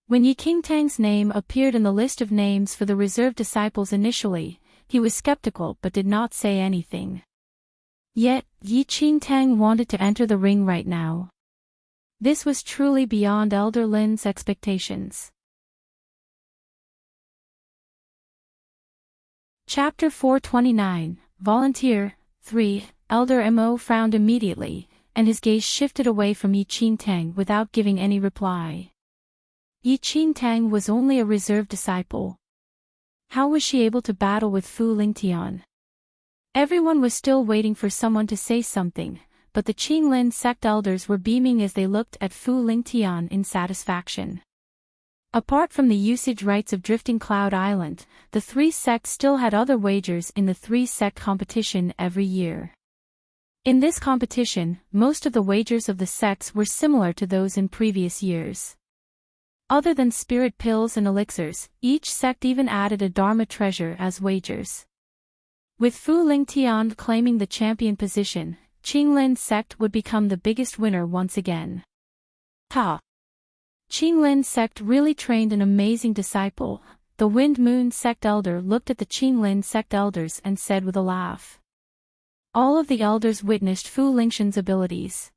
When Yi Qingtang's name appeared in the list of names for the reserved disciples initially, he was skeptical but did not say anything. Yet, Yi Qingtang wanted to enter the ring right now. This was truly beyond Elder Lin's expectations. Chapter 429, Volunteer, 3. Elder Mo frowned immediately, and his gaze shifted away from Yi Qingtang without giving any reply. Yi Qingtang was only a reserved disciple. How was she able to battle with Fu Lingtian? Everyone was still waiting for someone to say something, but the Qinglin sect elders were beaming as they looked at Fu Lingtian in satisfaction. Apart from the usage rights of Drifting Cloud Island, the three sects still had other wagers in the three-sect competition every year. In this competition, most of the wagers of the sects were similar to those in previous years. Other than spirit pills and elixirs, each sect even added a Dharma treasure as wagers. With Fu Lingtian claiming the champion position, Qinglin sect would become the biggest winner once again. Qinglin sect really trained an amazing disciple. The Wind Moon sect elder looked at the Qinglin sect elders and said with a laugh. All of the elders witnessed Fu Lingshan's abilities.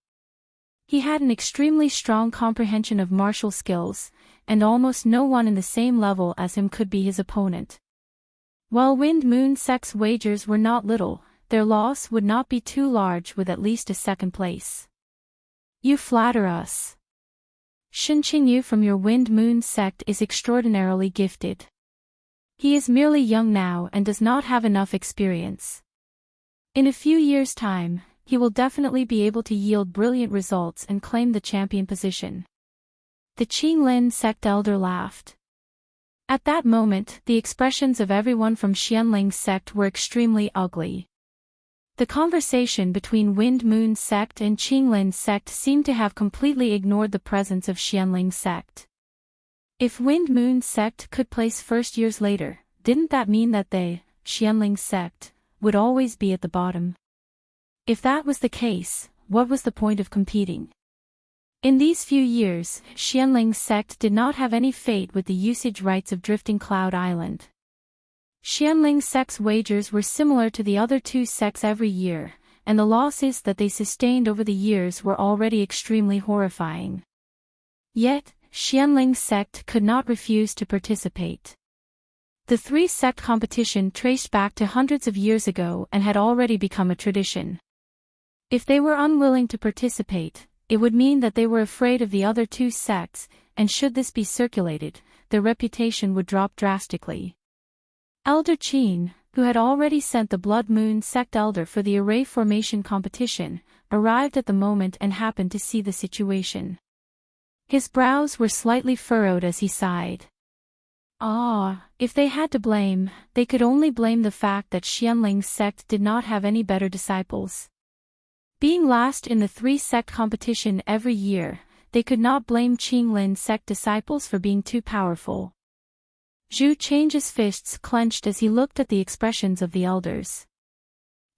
He had an extremely strong comprehension of martial skills, and almost no one in the same level as him could be his opponent. While Wind Moon sect's wagers were not little, their loss would not be too large with at least a second place. You flatter us. Xinqingyu from your Wind Moon sect is extraordinarily gifted. He is merely young now and does not have enough experience. In a few years' time, he will definitely be able to yield brilliant results and claim the champion position. The Qinglin sect elder laughed. At that moment, the expressions of everyone from Xianling's sect were extremely ugly. The conversation between Wind Moon sect and Qinglin sect seemed to have completely ignored the presence of Xianling's sect. If Wind Moon sect could place first years later, didn't that mean that they, Xianling's sect, would always be at the bottom? If that was the case, what was the point of competing? In these few years, Xianling's sect did not have any fate with the usage rights of Drifting Cloud Island. Xianling's sect's wagers were similar to the other two sects every year, and the losses that they sustained over the years were already extremely horrifying. Yet, Xianling's sect could not refuse to participate. The three-sect competition traced back to hundreds of years ago and had already become a tradition. If they were unwilling to participate, it would mean that they were afraid of the other two sects, and should this be circulated, their reputation would drop drastically. Elder Qin, who had already sent the Blood Moon sect elder for the array formation competition, arrived at the moment and happened to see the situation. His brows were slightly furrowed as he sighed. If they had to blame, they could only blame the fact that Xianling's sect did not have any better disciples. Being last in the three-sect competition every year, they could not blame Qinglin sect disciples for being too powerful. Zhu Chang's fists clenched as he looked at the expressions of the elders.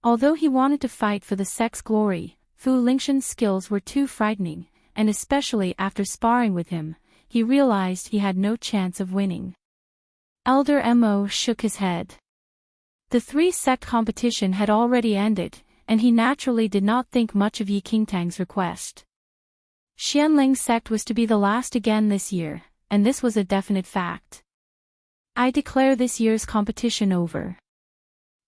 Although he wanted to fight for the sect's glory, Fu Lingshan's skills were too frightening, and especially after sparring with him, he realized he had no chance of winning. Elder Mo shook his head. The three-sect competition had already ended, and he naturally did not think much of Yi Qingtang's request. Xianling's sect was to be the last again this year, and this was a definite fact. I declare this year's competition over.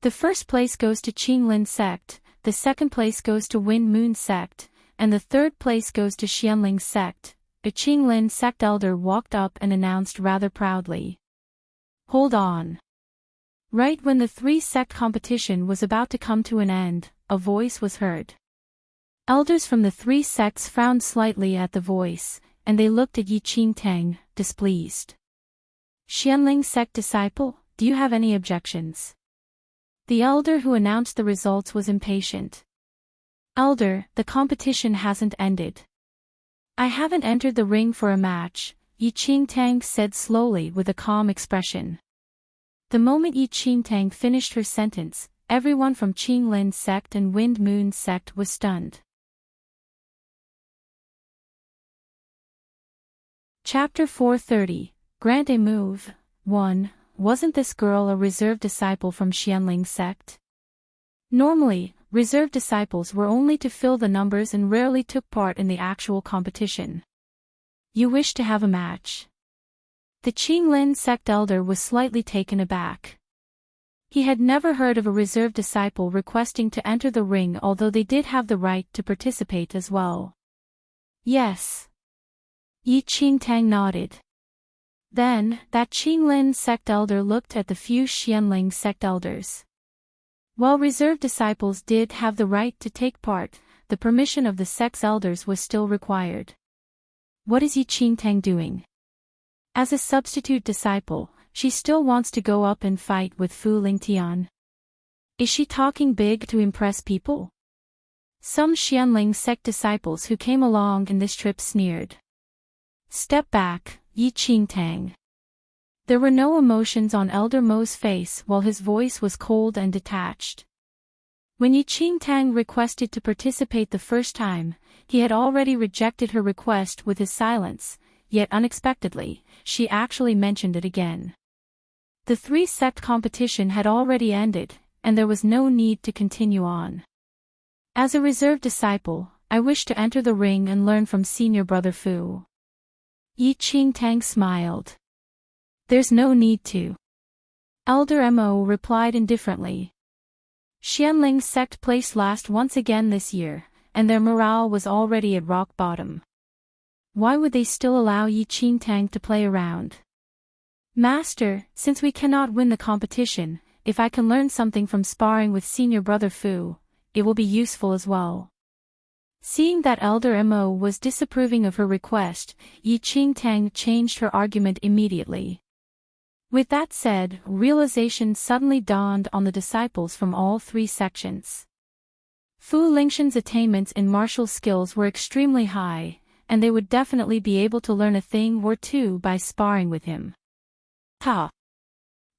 The first place goes to Qinglin sect, the second place goes to Wind Moon sect, and the third place goes to Xianling sect. A Qinglin sect elder walked up and announced rather proudly. Hold on. Right when the three-sect competition was about to come to an end, a voice was heard. Elders from the three sects frowned slightly at the voice, and they looked at Yi Qingtang, displeased. Xianling sect disciple, do you have any objections? The elder who announced the results was impatient. Elder, the competition hasn't ended. I haven't entered the ring for a match, Yi Qingtang said slowly with a calm expression. The moment Yi Qingtang finished her sentence, everyone from Qinglin sect and Wind Moon sect was stunned. Chapter 430, Grant a Move. 1. Wasn't this girl a reserve disciple from Xianling sect? Normally, reserve disciples were only to fill the numbers and rarely took part in the actual competition. You wish to have a match? The Qinglin sect elder was slightly taken aback. He had never heard of a reserve disciple requesting to enter the ring, although they did have the right to participate as well. Yes. Yi Qingtang nodded. Then, that Qinglin sect elder looked at the few Xianling sect elders. While reserve disciples did have the right to take part, the permission of the sect's elders was still required. What is Yi Qingtang doing? As a substitute disciple, she still wants to go up and fight with Fu Lingtian. Is she talking big to impress people? Some Xianling sect disciples who came along in this trip sneered. Step back, Yi Qingtang. There were no emotions on Elder Mo's face while his voice was cold and detached. When Yi Qingtang requested to participate the first time, he had already rejected her request with his silence, yet unexpectedly, she actually mentioned it again. The three-sect competition had already ended, and there was no need to continue on. As a reserve disciple, I wish to enter the ring and learn from senior brother Fu. Yi Qingtang smiled. There's no need to. Elder Mo replied indifferently. Xianling's sect placed last once again this year, and their morale was already at rock bottom. Why would they still allow Yi Qingtang to play around? Master, since we cannot win the competition, if I can learn something from sparring with senior brother Fu, it will be useful as well. Seeing that Elder Mo was disapproving of her request, Yi Qingtang changed her argument immediately. With that said, realization suddenly dawned on the disciples from all three sections. Fu Lingshan's attainments in martial skills were extremely high, and they would definitely be able to learn a thing or two by sparring with him.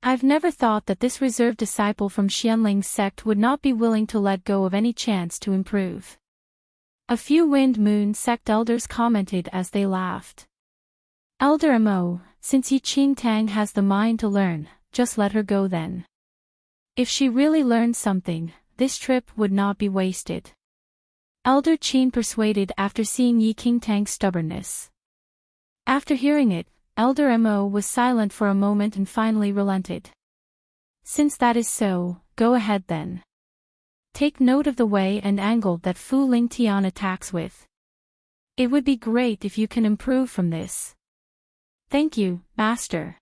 I've never thought that this reserved disciple from Xianling's sect would not be willing to let go of any chance to improve. A few Wind Moon sect elders commented as they laughed. Elder Mo, since Yi Qingtang has the mind to learn, just let her go then. If she really learned something, this trip would not be wasted. Elder Qin persuaded after seeing Yi Qingtang's stubbornness. After hearing it, Elder Mo was silent for a moment and finally relented. Since that is so, go ahead then. Take note of the way and angle that Fu Lingtian attacks with. It would be great if you can improve from this. Thank you, Master.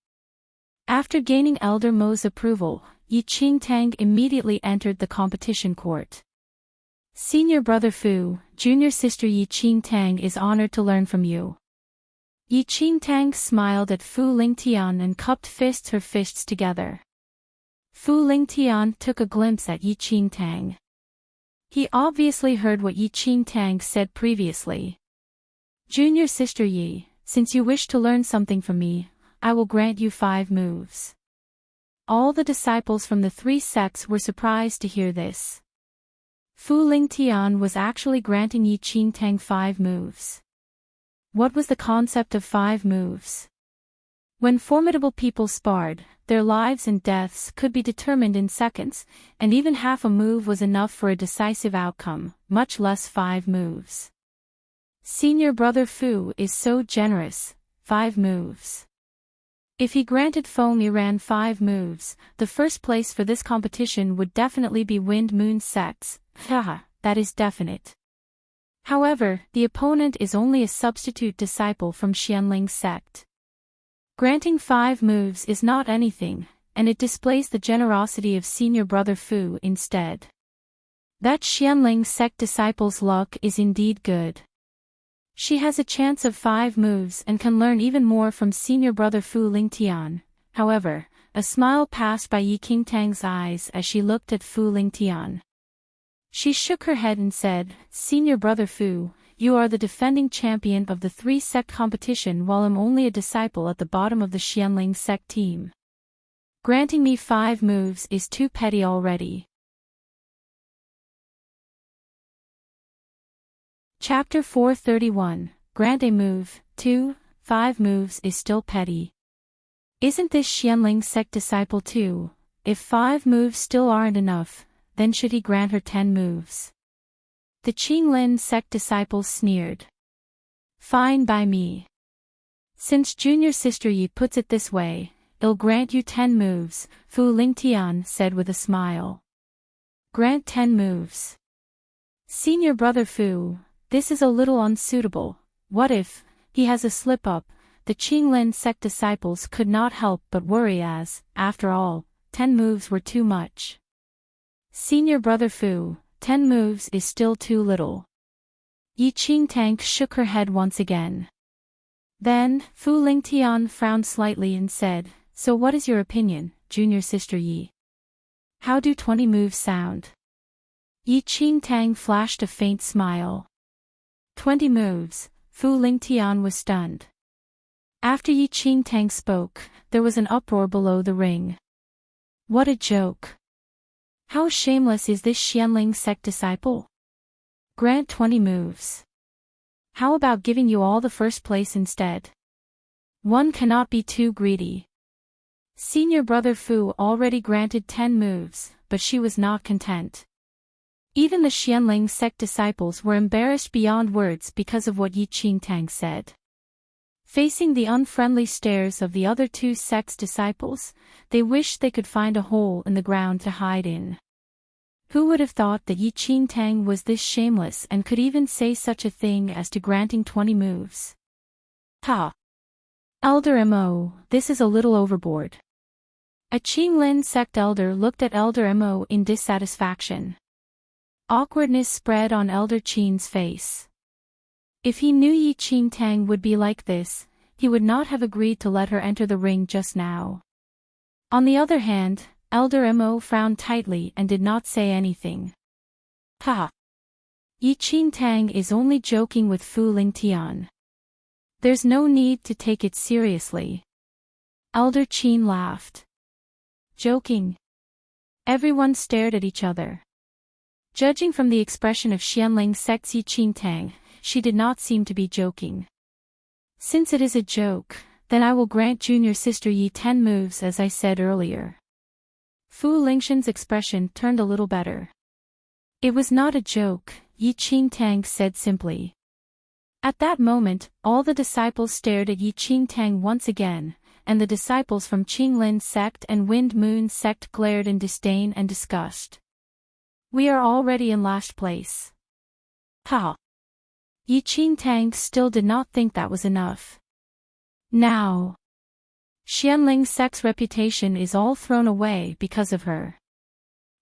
After gaining Elder Mo's approval, Yi Qingtang immediately entered the competition court. Senior brother Fu, junior sister Yi Qingtang is honored to learn from you. Yi Qingtang smiled at Fu Lingtian and cupped her fists together. Fu Lingtian took a glimpse at Yi Qingtang. He obviously heard what Yi Qingtang said previously. Junior sister Yi, since you wish to learn something from me, I will grant you 5 moves. All the disciples from the 3 sects were surprised to hear this. Fu Lingtian was actually granting Yi Qingtang 5 moves. What was the concept of 5 moves? When formidable people sparred, their lives and deaths could be determined in seconds, and even half a move was enough for a decisive outcome, much less 5 moves. Senior brother Fu is so generous, 5 moves. If he granted Feng Yiran 5 moves, the first place for this competition would definitely be Wind Moon sects. Haha, that is definite. However, the opponent is only a substitute disciple from Xianling's sect. Granting 5 moves is not anything, and it displays the generosity of senior brother Fu instead. That Xianling sect disciple's luck is indeed good. She has a chance of 5 moves and can learn even more from senior brother Fu Lingtian. However, a smile passed by Yi Qingtang's eyes as she looked at Fu Lingtian. She shook her head and said, Senior brother Fu, you are the defending champion of the 3-sect competition while I'm only a disciple at the bottom of the Xianling sect team. Granting me 5 moves is too petty already. Chapter 431, Grant a move, 2, 5 moves is still petty. Isn't this Xianling sect disciple too? If 5 moves still aren't enough, then should he grant her 10 moves? The Qinglin sect disciples sneered. Fine by me. Since junior sister Yi puts it this way, I'll grant you 10 moves, Fu Lingtian said with a smile. Grant 10 moves. Senior brother Fu, this is a little unsuitable. What if he has a slip-up? The Qinglin sect disciples could not help but worry as, after all, 10 moves were too much. Senior brother Fu, 10 moves is still too little. Yi Qingtang shook her head once again. Then, Fu Lingtian frowned slightly and said, So what is your opinion, junior sister Yi? How do 20 moves sound? Yi Qingtang flashed a faint smile. 20 moves, Fu Lingtian was stunned. After Yi Qingtang spoke, there was an uproar below the ring. What a joke! How shameless is this Xianling sect disciple? Grant 20 moves. How about giving you all the first place instead? One cannot be too greedy. Senior brother Fu already granted 10 moves, but she was not content. Even the Xianling sect disciples were embarrassed beyond words because of what Yi Qingtang said. Facing the unfriendly stares of the other two sect's disciples, they wished they could find a hole in the ground to hide in. Who would have thought that Enchanting was this shameless and could even say such a thing as to granting 20 moves? Ha! Elder Mo, this is a little overboard. A Qinglin sect elder looked at Elder Mo in dissatisfaction. Awkwardness spread on Elder Qin's face. If he knew Enchanting would be like this, he would not have agreed to let her enter the ring just now. On the other hand, Elder Mo frowned tightly and did not say anything. Ha! Enchanting is only joking with Fu Lingtian. There's no need to take it seriously. Elder Qin laughed. Joking? Everyone stared at each other. Judging from the expression of Xianling sect's Enchanting, she did not seem to be joking. Since it is a joke, then I will grant junior sister Yi 10 moves as I said earlier. Fu Lingshan's expression turned a little better. It was not a joke, Enchanting said simply. At that moment, all the disciples stared at Enchanting once again, and the disciples from Qinglin sect and Wind Moon sect glared in disdain and disgust. We are already in last place. Ha! Enchanting still did not think that was enough. Now, Xianling sect's reputation is all thrown away because of her.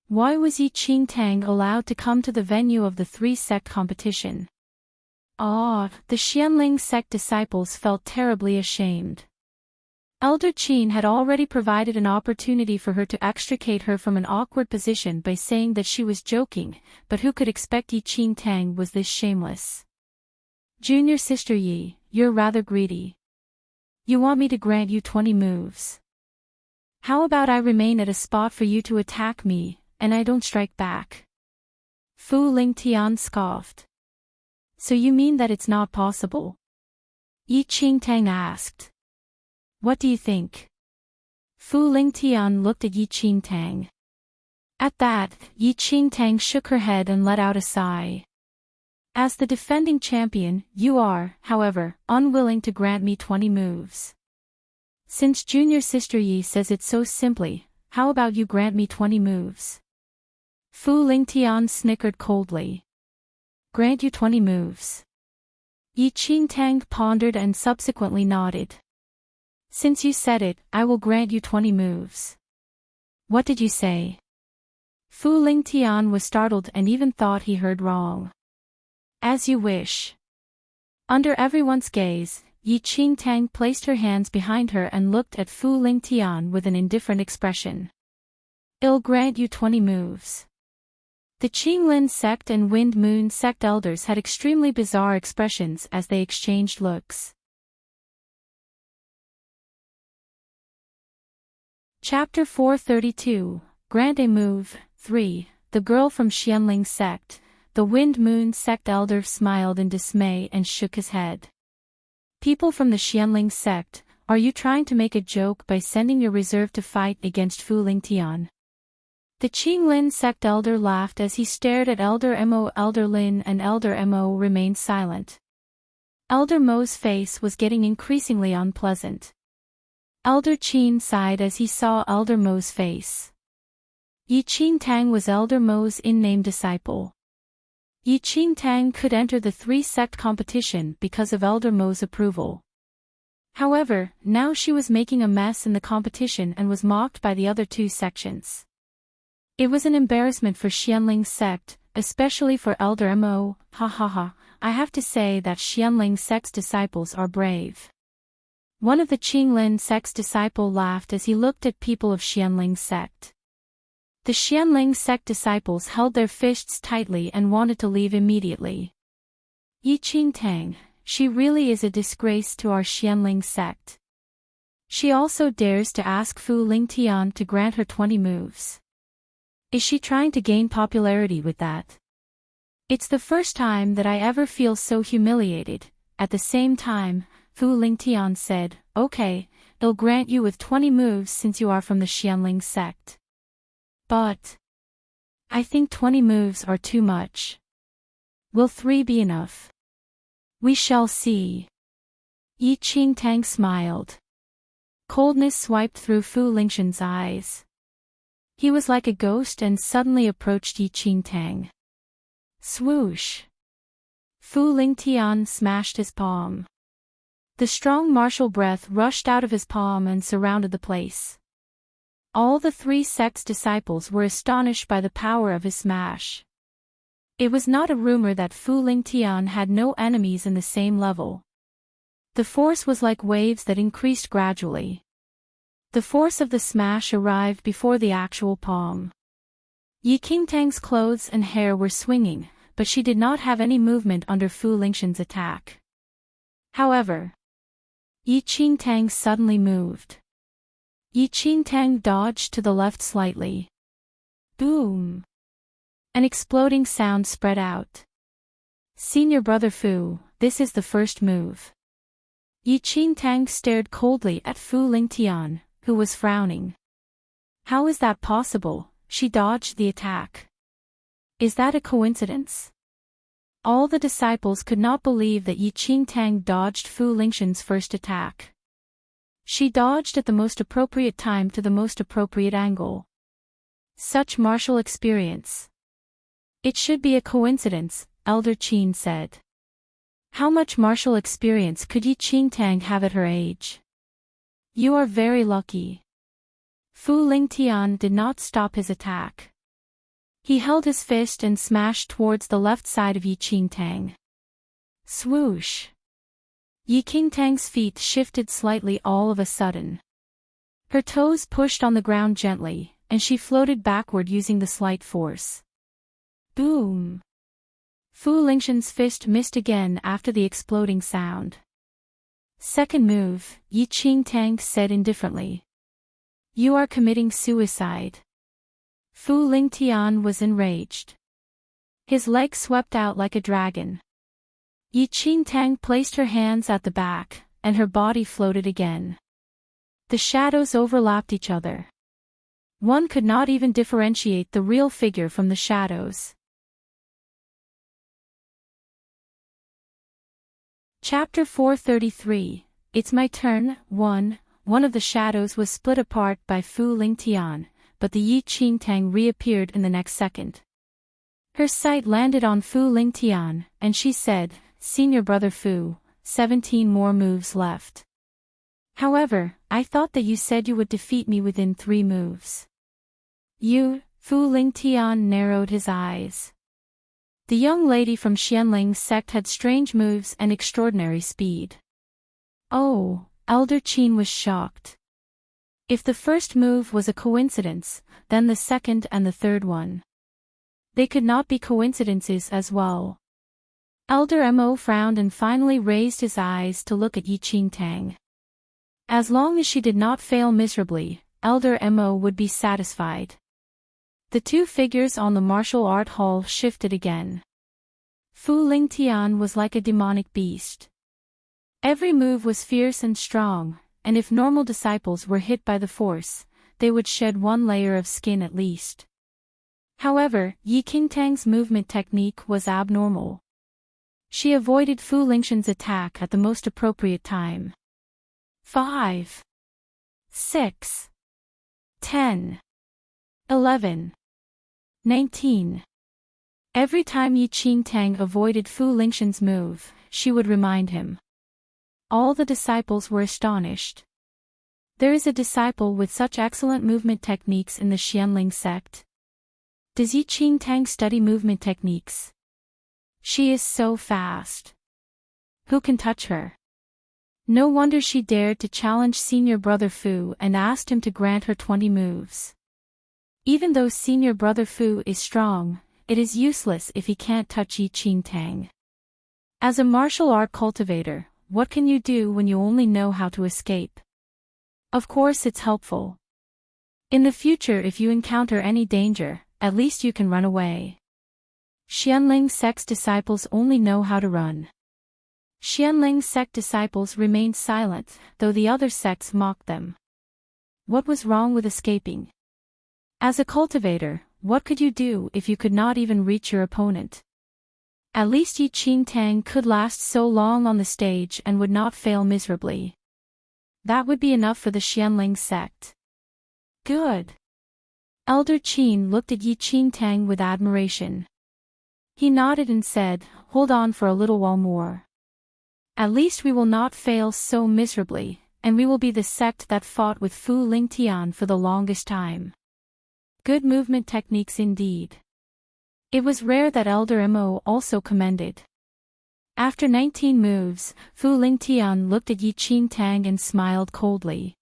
Why was Enchanting allowed to come to the venue of the 3-sect competition? The Xianling sect disciples felt terribly ashamed. Elder Qin had already provided an opportunity for her to extricate her from an awkward position by saying that she was joking, but who could expect Enchanting was this shameless? Junior sister Yi, you're rather greedy. You want me to grant you 20 moves. How about I remain at a spot for you to attack me, and I don't strike back? Fu Lingtian scoffed. So you mean that it's not possible? Enchanting asked. What do you think? Fu Lingtian looked at Enchanting. At that, Enchanting shook her head and let out a sigh. As the defending champion, you are, however, unwilling to grant me 20 moves. Since junior sister Yi says it so simply, how about you grant me 20 moves? Fu Lingtian snickered coldly. Grant you 20 moves. Enchanting pondered and subsequently nodded. Since you said it, I will grant you 20 moves. What did you say? Fu Lingtian was startled and even thought he heard wrong. As you wish. Under everyone's gaze, Enchanting placed her hands behind her and looked at Fu Lingtian with an indifferent expression. I'll grant you 20 moves. The Qinglin sect and Wind Moon sect elders had extremely bizarre expressions as they exchanged looks. Chapter 432, Grant a Move, 3, The Girl from Xianling Sect. The Wind Moon Sect elder smiled in dismay and shook his head. People from the Xianling Sect, are you trying to make a joke by sending your reserve to fight against Fu Lingtian? The Qinglin Sect elder laughed as he stared at Elder Mo. Elder Lin and Elder Mo remained silent. Elder Mo's face was getting increasingly unpleasant. Elder Qin sighed as he saw Elder Mo's face. Enchanting was Elder Mo's in-name disciple. Enchanting could enter the 3-sect competition because of Elder Mo's approval. However, now she was making a mess in the competition and was mocked by the other 2 sections. It was an embarrassment for Xianling sect, especially for Elder Mo. I have to say that Xianling sect's disciples are brave. One of the Qinglin sect's disciple laughed as he looked at people of Xianling sect. The Xianling sect disciples held their fists tightly and wanted to leave immediately. Enchanting, she really is a disgrace to our Xianling sect. She also dares to ask Fu Lingtian to grant her 20 moves. Is she trying to gain popularity with that? It's the first time that I ever feel so humiliated. At the same time, Fu Lingtian said, okay, I'll grant you with 20 moves since you are from the Xianling sect. But I think 20 moves are too much. Will 3 be enough? We shall see. Yi Qingtang smiled. Coldness swiped through Fu Lingshan's eyes. He was like a ghost and suddenly approached Yi Qingtang. Swoosh! Fu Lingtian smashed his palm. The strong martial breath rushed out of his palm and surrounded the place. All the three sect's disciples were astonished by the power of his smash. It was not a rumor that Fu Lingtian had no enemies in the same level. The force was like waves that increased gradually. The force of the smash arrived before the actual palm. Yi Qingtang's clothes and hair were swinging, but she did not have any movement under Fu Lingshan's attack. However, Yi Qingtang suddenly moved. Yi Qingtang dodged to the left slightly. Boom! An exploding sound spread out. Senior brother Fu, this is the first move. Yi Qingtang stared coldly at Fu Lingtian, who was frowning. How is that possible? She dodged the attack. Is that a coincidence? All the disciples could not believe that Yi Qingtang dodged Fu Lingshan's first attack. She dodged at the most appropriate time to the most appropriate angle. Such martial experience. It should be a coincidence, Elder Qin said. How much martial experience could Yi Qingtang have at her age? You are very lucky. Fu Lingtian did not stop his attack. He held his fist and smashed towards the left side of Yi Qingtang. Swoosh! Yi Qingtang's feet shifted slightly all of a sudden. Her toes pushed on the ground gently, and she floated backward using the slight force. Boom! Fu Lingshan's fist missed again after the exploding sound. Second move, Yi Qingtang said indifferently. You are committing suicide. Fu Lingtian was enraged. His leg swept out like a dragon. Yi Qingtang placed her hands at the back, and her body floated again. The shadows overlapped each other. One could not even differentiate the real figure from the shadows. Chapter 433, It's My Turn, 1. One of the shadows was split apart by Fu Lingtian, but the Yi Qingtang reappeared in the next second. Her sight landed on Fu Lingtian, and she said, Senior brother Fu, 17 more moves left. However, I thought that you said you would defeat me within 3 moves. You, Fu Lingtian narrowed his eyes. The young lady from Xianling's sect had strange moves and extraordinary speed. Oh, Elder Qin was shocked. If the first move was a coincidence, then the second and the third one. They could not be coincidences as well. Elder Mo frowned and finally raised his eyes to look at Yi Qingtang. As long as she did not fail miserably, Elder Mo would be satisfied. The two figures on the martial art hall shifted again. Fu Lingtian was like a demonic beast. Every move was fierce and strong, and if normal disciples were hit by the force, they would shed 1 layer of skin at least. However, Yi Qingtang's movement technique was abnormal. She avoided Fu Lingshan's attack at the most appropriate time. 5, 6, 10, 11, 19. Every time Yi Qingtang avoided Fu Lingshan's move, she would remind him. All the disciples were astonished. There is a disciple with such excellent movement techniques in the Xianling sect. Does Yi Qingtang study movement techniques? She is so fast. Who can touch her? No wonder she dared to challenge senior brother Fu and asked him to grant her 20 moves. Even though senior brother Fu is strong, it is useless if he can't touch Yi Qingtang. As a martial art cultivator, what can you do when you only know how to escape? Of course it's helpful. In the future if you encounter any danger, at least you can run away. Xianling sect's disciples only know how to run. Xianling sect disciples remained silent, though the other sects mocked them. What was wrong with escaping? As a cultivator, what could you do if you could not even reach your opponent? At least Enchanting could last so long on the stage and would not fail miserably. That would be enough for the Xianling sect. Good. Elder Qin looked at Enchanting with admiration. He nodded and said, "Hold on for a little while more. At least we will not fail so miserably, and we will be the sect that fought with Fu Lingtian for the longest time." Good movement techniques indeed. It was rare that Elder Mo also commended. After 19 moves, Fu Lingtian looked at Enchanting and smiled coldly.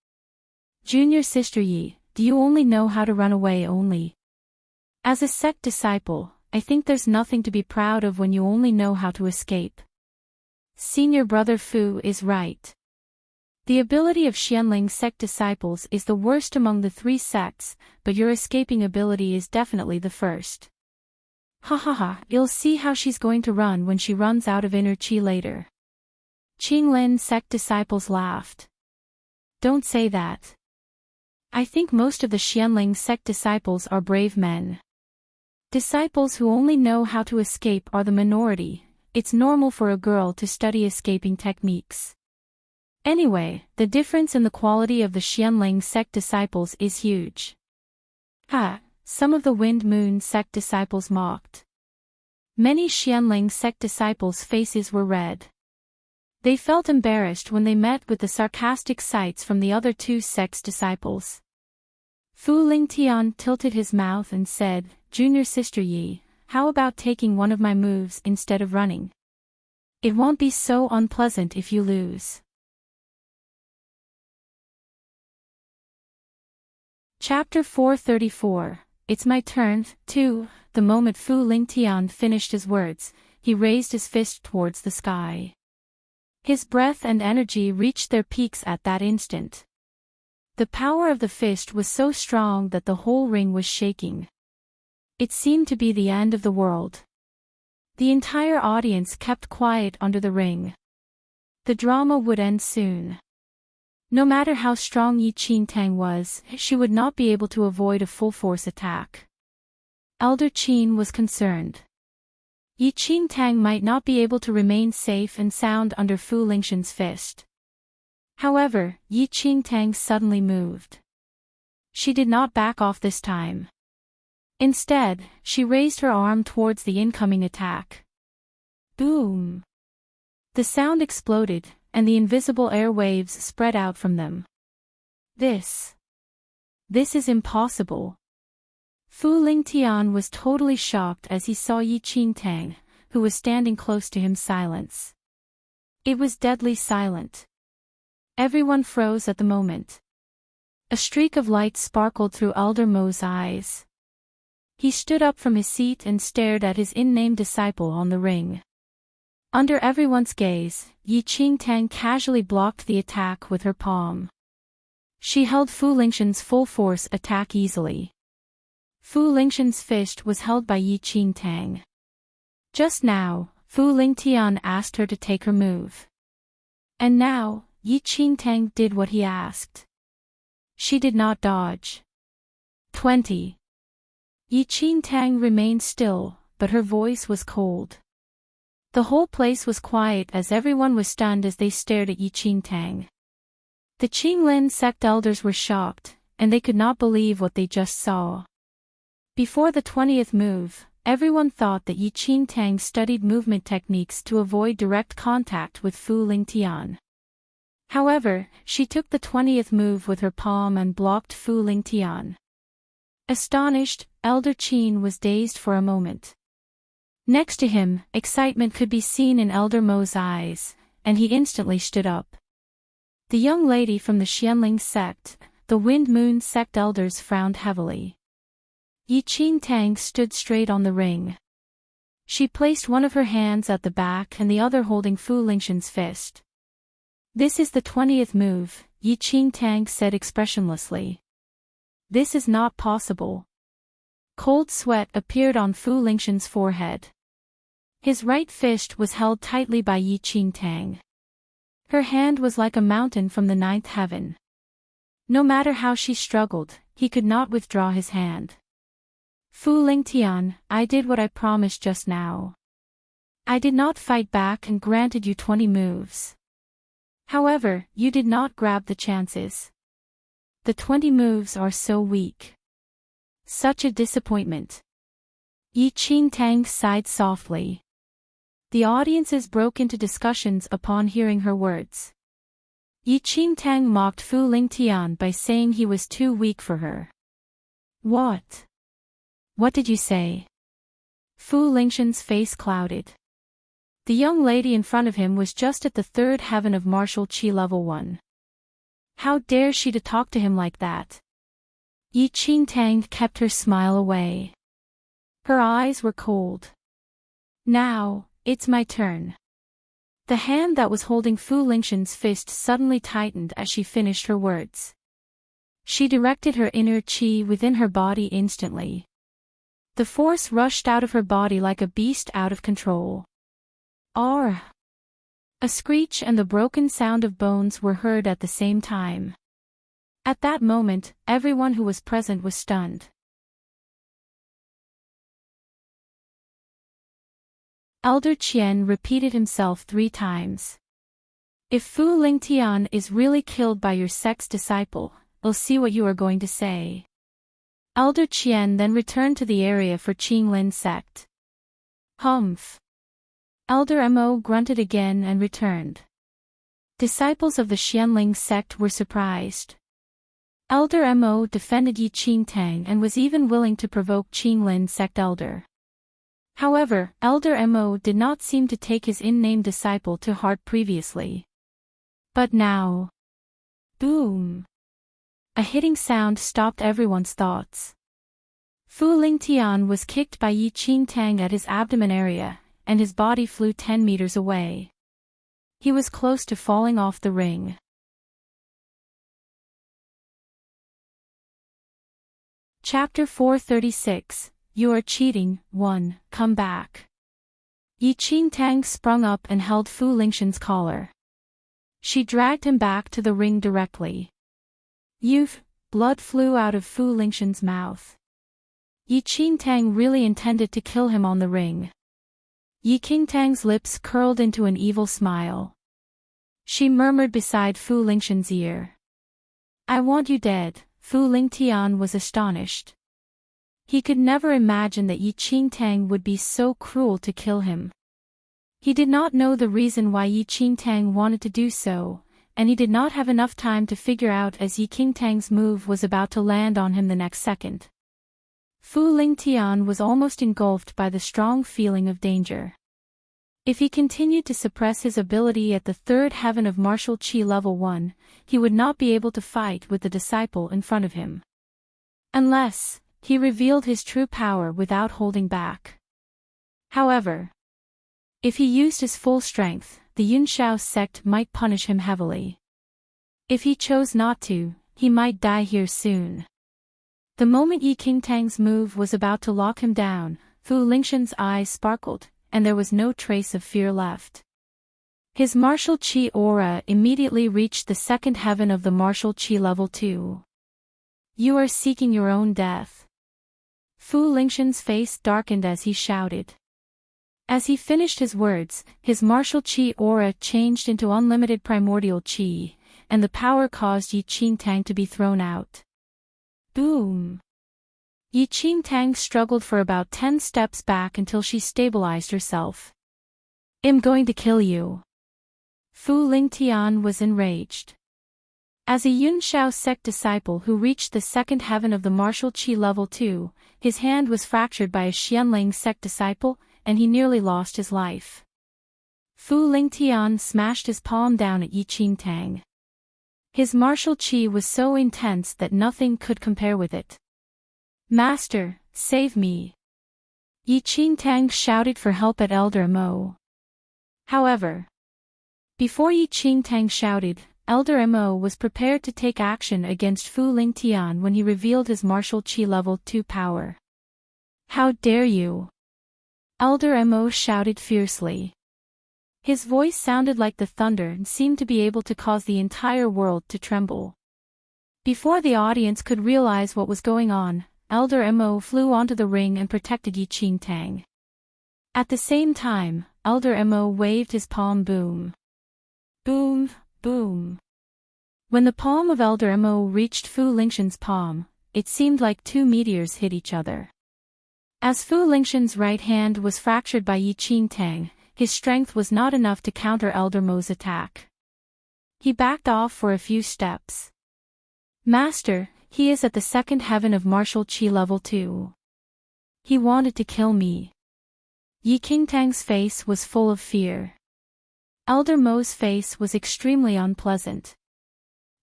"Junior Sister Yi, do you only know how to run away only? As a sect disciple, I think there's nothing to be proud of when you only know how to escape." Senior brother Fu is right. The ability of Xianling sect disciples is the worst among the three sects, but your escaping ability is definitely the first. Ha ha ha, you'll see how she's going to run when she runs out of inner chi later. Qinglin sect disciples laughed. Don't say that. I think most of the Xianling sect disciples are brave men. Disciples who only know how to escape are the minority. It's normal for a girl to study escaping techniques. Anyway, the difference in the quality of the Xianling sect disciples is huge. Ha! Some of the Wind Moon sect disciples mocked. Many Xianling sect disciples' faces were red. They felt embarrassed when they met with the sarcastic sights from the other two sects' disciples. Fu Lingtian tilted his mouth and said, "Junior Sister Yi, how about taking one of my moves instead of running? It won't be so unpleasant if you lose." Chapter 434. It's my turn, too. The moment Fu Lingtian finished his words, he raised his fist towards the sky. His breath and energy reached their peaks at that instant. The power of the fist was so strong that the whole ring was shaking. It seemed to be the end of the world. The entire audience kept quiet under the ring. The drama would end soon. No matter how strong Enchanting was, she would not be able to avoid a full-force attack. Elder Qin was concerned. Enchanting might not be able to remain safe and sound under Fu Lingtian's fist. However, Enchanting suddenly moved. She did not back off this time. Instead, she raised her arm towards the incoming attack. Boom! The sound exploded, and the invisible air waves spread out from them. This is impossible. Fu Lingtian was totally shocked as he saw Enchanting, who was standing close to him, silence. It was deadly silent. Everyone froze at the moment. A streak of light sparkled through Elder Mo's eyes. He stood up from his seat and stared at his in-named disciple on the ring. Under everyone's gaze, Enchanting casually blocked the attack with her palm. She held Fu Lingtian's full-force attack easily. Fu Lingtian's fist was held by Enchanting. Just now, Fu Lingtian asked her to take her move. And now, Enchanting did what he asked. She did not dodge. 20. Enchanting remained still, but her voice was cold. The whole place was quiet as everyone was stunned as they stared at Enchanting. The Qinglin sect elders were shocked, and they could not believe what they just saw. Before the 20th move, everyone thought that Enchanting studied movement techniques to avoid direct contact with Fu Lingtian. However, she took the 20th move with her palm and blocked Fu Lingtian. Astonished, Elder Qin was dazed for a moment. Next to him, excitement could be seen in Elder Mo's eyes, and he instantly stood up. The young lady from the Xianling sect, the Wind Moon sect elders frowned heavily. Enchanting stood straight on the ring. She placed one of her hands at the back and the other holding Fu Lingtian's fist. "This is the 20th move," Enchanting said expressionlessly. "This is not possible." Cold sweat appeared on Fu Lingtian's forehead. His right fist was held tightly by Enchanting. Her hand was like a mountain from the 9th heaven. No matter how she struggled, he could not withdraw his hand. "Fu Lingtian, I did what I promised just now. I did not fight back and granted you 20 moves. However, you did not grab the chances. The 20 moves are so weak. Such a disappointment. Enchanting sighed softly. The audiences broke into discussions upon hearing her words. Enchanting mocked Fu Lingtian by saying he was too weak for her. What? What did you say? Fu Lingtian's face clouded. The young lady in front of him was just at the third heaven of martial chi level 1. How dare she to talk to him like that? Enchanting kept her smile away. Her eyes were cold. Now, it's my turn. The hand that was holding Fu Lingtian's fist suddenly tightened as she finished her words. She directed her inner chi within her body instantly. The force rushed out of her body like a beast out of control. Arr! A screech and the broken sound of bones were heard at the same time. At that moment, everyone who was present was stunned. Elder Qian repeated himself 3 times. If Fu Lingtian is really killed by your sect's disciple, I'll see what you are going to say. Elder Qian then returned to the area for Qinglin's sect. Humph. Elder Mo grunted again and returned. Disciples of the Xianling sect were surprised. Elder Mo defended Yi Qingtang and was even willing to provoke Qinglin's sect elder. However, Elder Mo did not seem to take his in-name disciple to heart previously. But now... Boom! A hitting sound stopped everyone's thoughts. Fu Lingtian was kicked by Yi Qingtang at his abdomen area, and his body flew 10 meters away. He was close to falling off the ring. Chapter 436, You are cheating, 1, come back. Yi Qingtang sprung up and held Fu Lingtian's collar. She dragged him back to the ring directly. Blood flew out of Fu Lingtian's mouth. Yi Qingtang really intended to kill him on the ring. Yi Qingtang's lips curled into an evil smile. She murmured beside Fu Lingtian's ear. I want you dead. Fu Lingtian was astonished. He could never imagine that Yi Qingtang would be so cruel to kill him. He did not know the reason why Yi Qingtang wanted to do so, and he did not have enough time to figure out as Yi Qingtang's move was about to land on him the next second. Fu Lingtian was almost engulfed by the strong feeling of danger. If he continued to suppress his ability at the third heaven of martial chi level 1, he would not be able to fight with the disciple in front of him. Unless he revealed his true power without holding back. However, if he used his full strength, the Yunshao sect might punish him heavily. If he chose not to, he might die here soon. The moment Yi Qingtang's move was about to lock him down, Fu Lingtian's eyes sparkled, and there was no trace of fear left. His martial chi aura immediately reached the second heaven of the martial chi level 2. You are seeking your own death. Fu Lingtian's face darkened as he shouted. As he finished his words, his martial chi aura changed into unlimited primordial chi, and the power caused Yi Qingtang to be thrown out. Boom! Yi Qingtang struggled for about 10 steps back until she stabilized herself. I'm going to kill you. Fu Lingtian was enraged. As a Yunshao sect disciple who reached the second heaven of the martial chi level 2, his hand was fractured by a Xianling sect disciple, and he nearly lost his life. Fu Lingtian smashed his palm down at Yi Qingtang. His martial chi was so intense that nothing could compare with it. Master, save me! Yi Qingtang shouted for help at Elder Mo. However, before Yi Qingtang shouted, Elder Mo was prepared to take action against Fu Lingtian when he revealed his martial chi level 2 power. How dare you! Elder Mo shouted fiercely. His voice sounded like the thunder and seemed to be able to cause the entire world to tremble. Before the audience could realize what was going on, Elder Mo flew onto the ring and protected Yi Qingtang. At the same time, Elder Mo waved his palm. Boom. Boom, boom. When the palm of Elder Mo reached Fu Lingshan's palm, it seemed like two meteors hit each other. As Fu Lingshan's right hand was fractured by Yi Qingtang, his strength was not enough to counter Elder Mo's attack. He backed off for a few steps. Master, he is at the second heaven of martial qi level 2. He wanted to kill me. Yi Qingtang's face was full of fear. Elder Mo's face was extremely unpleasant.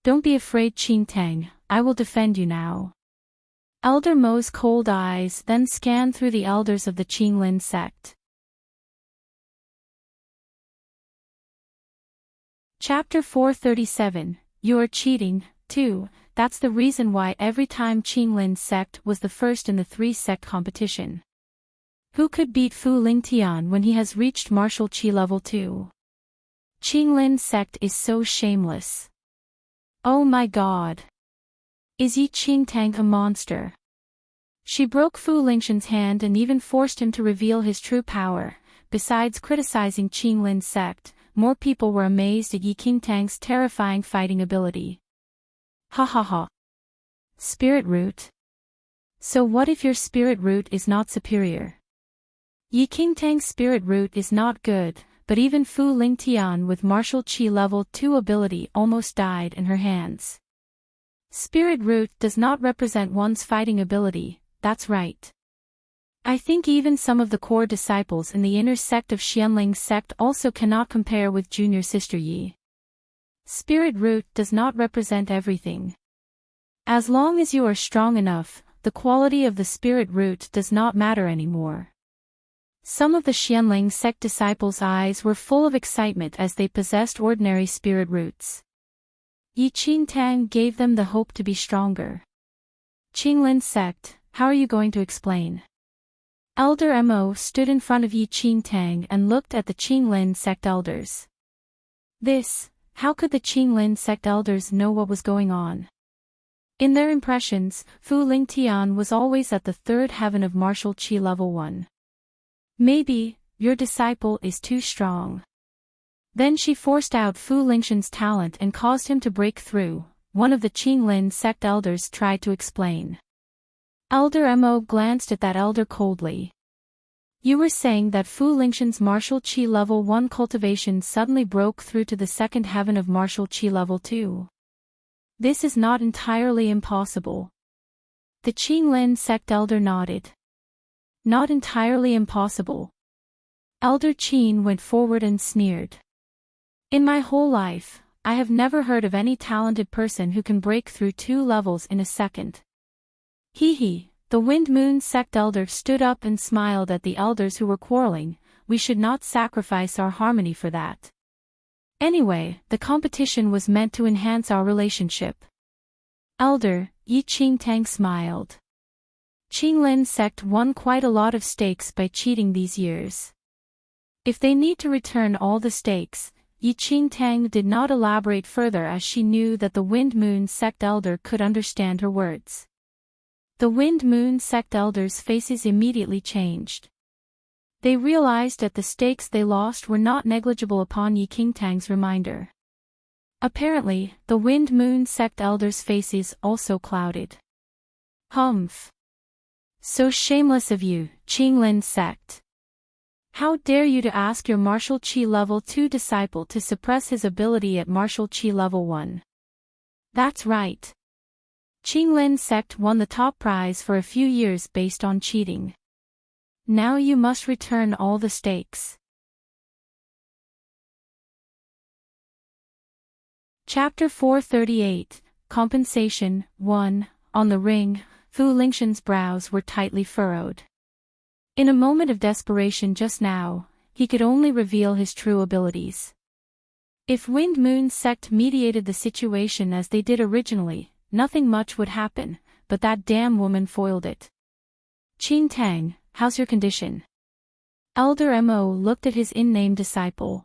Don't be afraid, Qingtang, I will defend you now. Elder Mo's cold eyes then scanned through the elders of the Qinglin sect. Chapter 437, You are cheating, too. That's the reason why every time Qinglin sect was the first in the 3-sect competition. Who could beat Fu Lingtian when he has reached martial qi level 2? Qinglin sect is so shameless. Oh my god. Is Yi Qingtang a monster? She broke Fu Lingshan's hand and even forced him to reveal his true power. Besides criticizing Qinglin sect, more people were amazed at Yi Qingtang's terrifying fighting ability. Ha ha ha. Spirit root? So what if your spirit root is not superior? Yi Qingtang's spirit root is not good, but even Fu Lingtian with martial qi level 2 ability almost died in her hands. Spirit root does not represent one's fighting ability, that's right. I think even some of the core disciples in the inner sect of Xianling sect also cannot compare with junior sister Yi. Spirit root does not represent everything. As long as you are strong enough, the quality of the spirit root does not matter anymore. Some of the Xianling sect disciples' eyes were full of excitement as they possessed ordinary spirit roots. Yi Qingtang gave them the hope to be stronger. Qinglin sect, how are you going to explain? Elder Mo stood in front of Yi Qingtang and looked at the Qinglin sect elders. How could the Qinglin sect elders know what was going on? In their impressions, Fu Lingtian was always at the third heaven of martial qi level 1. Maybe, your disciple is too strong. Then she forced out Fu Lingshan's talent and caused him to break through, one of the Qinglin sect elders tried to explain. Elder Mo glanced at that elder coldly. You were saying that Fu Lingshan's martial qi level 1 cultivation suddenly broke through to the second heaven of martial qi level 2. This is not entirely impossible. The Qinglin sect elder nodded. Not entirely impossible. Elder Qin went forward and sneered. In my whole life, I have never heard of any talented person who can break through 2 levels in a second. Hee hee, the Wind Moon sect elder stood up and smiled at the elders who were quarreling. We should not sacrifice our harmony for that. Anyway, the competition was meant to enhance our relationship. Elder, Yi Qingtang smiled. Qinglin sect won quite a lot of stakes by cheating these years. If they need to return all the stakes, Yi Qingtang did not elaborate further as she knew that the Wind Moon sect elder could understand her words. The Wind Moon sect elders' faces immediately changed. They realized that the stakes they lost were not negligible upon Yi Qingtang's reminder. Apparently, the Wind Moon sect elders' faces also clouded. Humph. So shameless of you, Qinglin sect. How dare you to ask your martial qi level 2 disciple to suppress his ability at martial qi level 1. That's right. Qinglin sect won the top prize for a few years based on cheating. Now you must return all the stakes. Chapter 438, Compensation, 1. On the ring, Fu Lingshan's brows were tightly furrowed. In a moment of desperation just now, he could only reveal his true abilities. If Wind Moon sect mediated the situation as they did originally, nothing much would happen, but that damn woman foiled it. Qingtang, how's your condition? Elder Mo looked at his in-name disciple.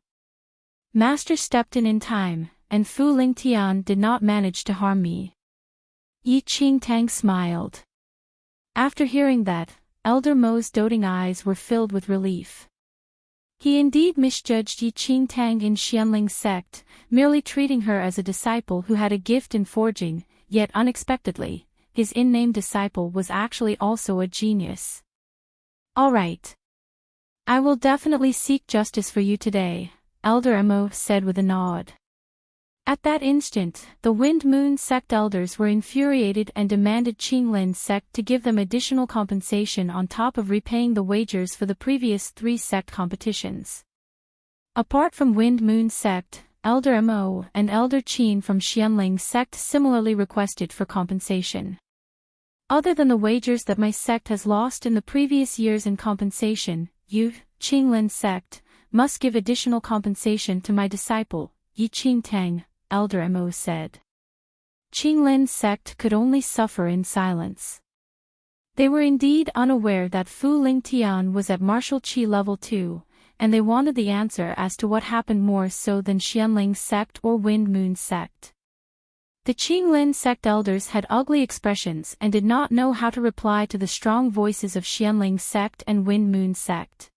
Master stepped in time, and Fu Lingtian did not manage to harm me. Yi Qingtang smiled. After hearing that, Elder Mo's doting eyes were filled with relief. He indeed misjudged Yi Qingtang in Xianling's sect, merely treating her as a disciple who had a gift in forging, yet unexpectedly, his in-name disciple was actually also a genius. All right. I will definitely seek justice for you today, Elder Mo said with a nod. At that instant, the Wind Moon sect elders were infuriated and demanded Qinglin's sect to give them additional compensation on top of repaying the wagers for the previous 3 sect competitions. Apart from Wind Moon sect, Elder Mo and Elder Qin from Xianling's sect similarly requested for compensation. Other than the wagers that my sect has lost in the previous years in compensation, you, Qinglin's sect, must give additional compensation to my disciple, Yi Qingtang, Elder Mo said. Qinglin's sect could only suffer in silence. They were indeed unaware that Fu Lingtian was at martial qi level 2, and they wanted the answer as to what happened more so than Xianling's sect or Wind Moon sect. The Qinglin sect elders had ugly expressions and did not know how to reply to the strong voices of Xianling's sect and Wind Moon sect.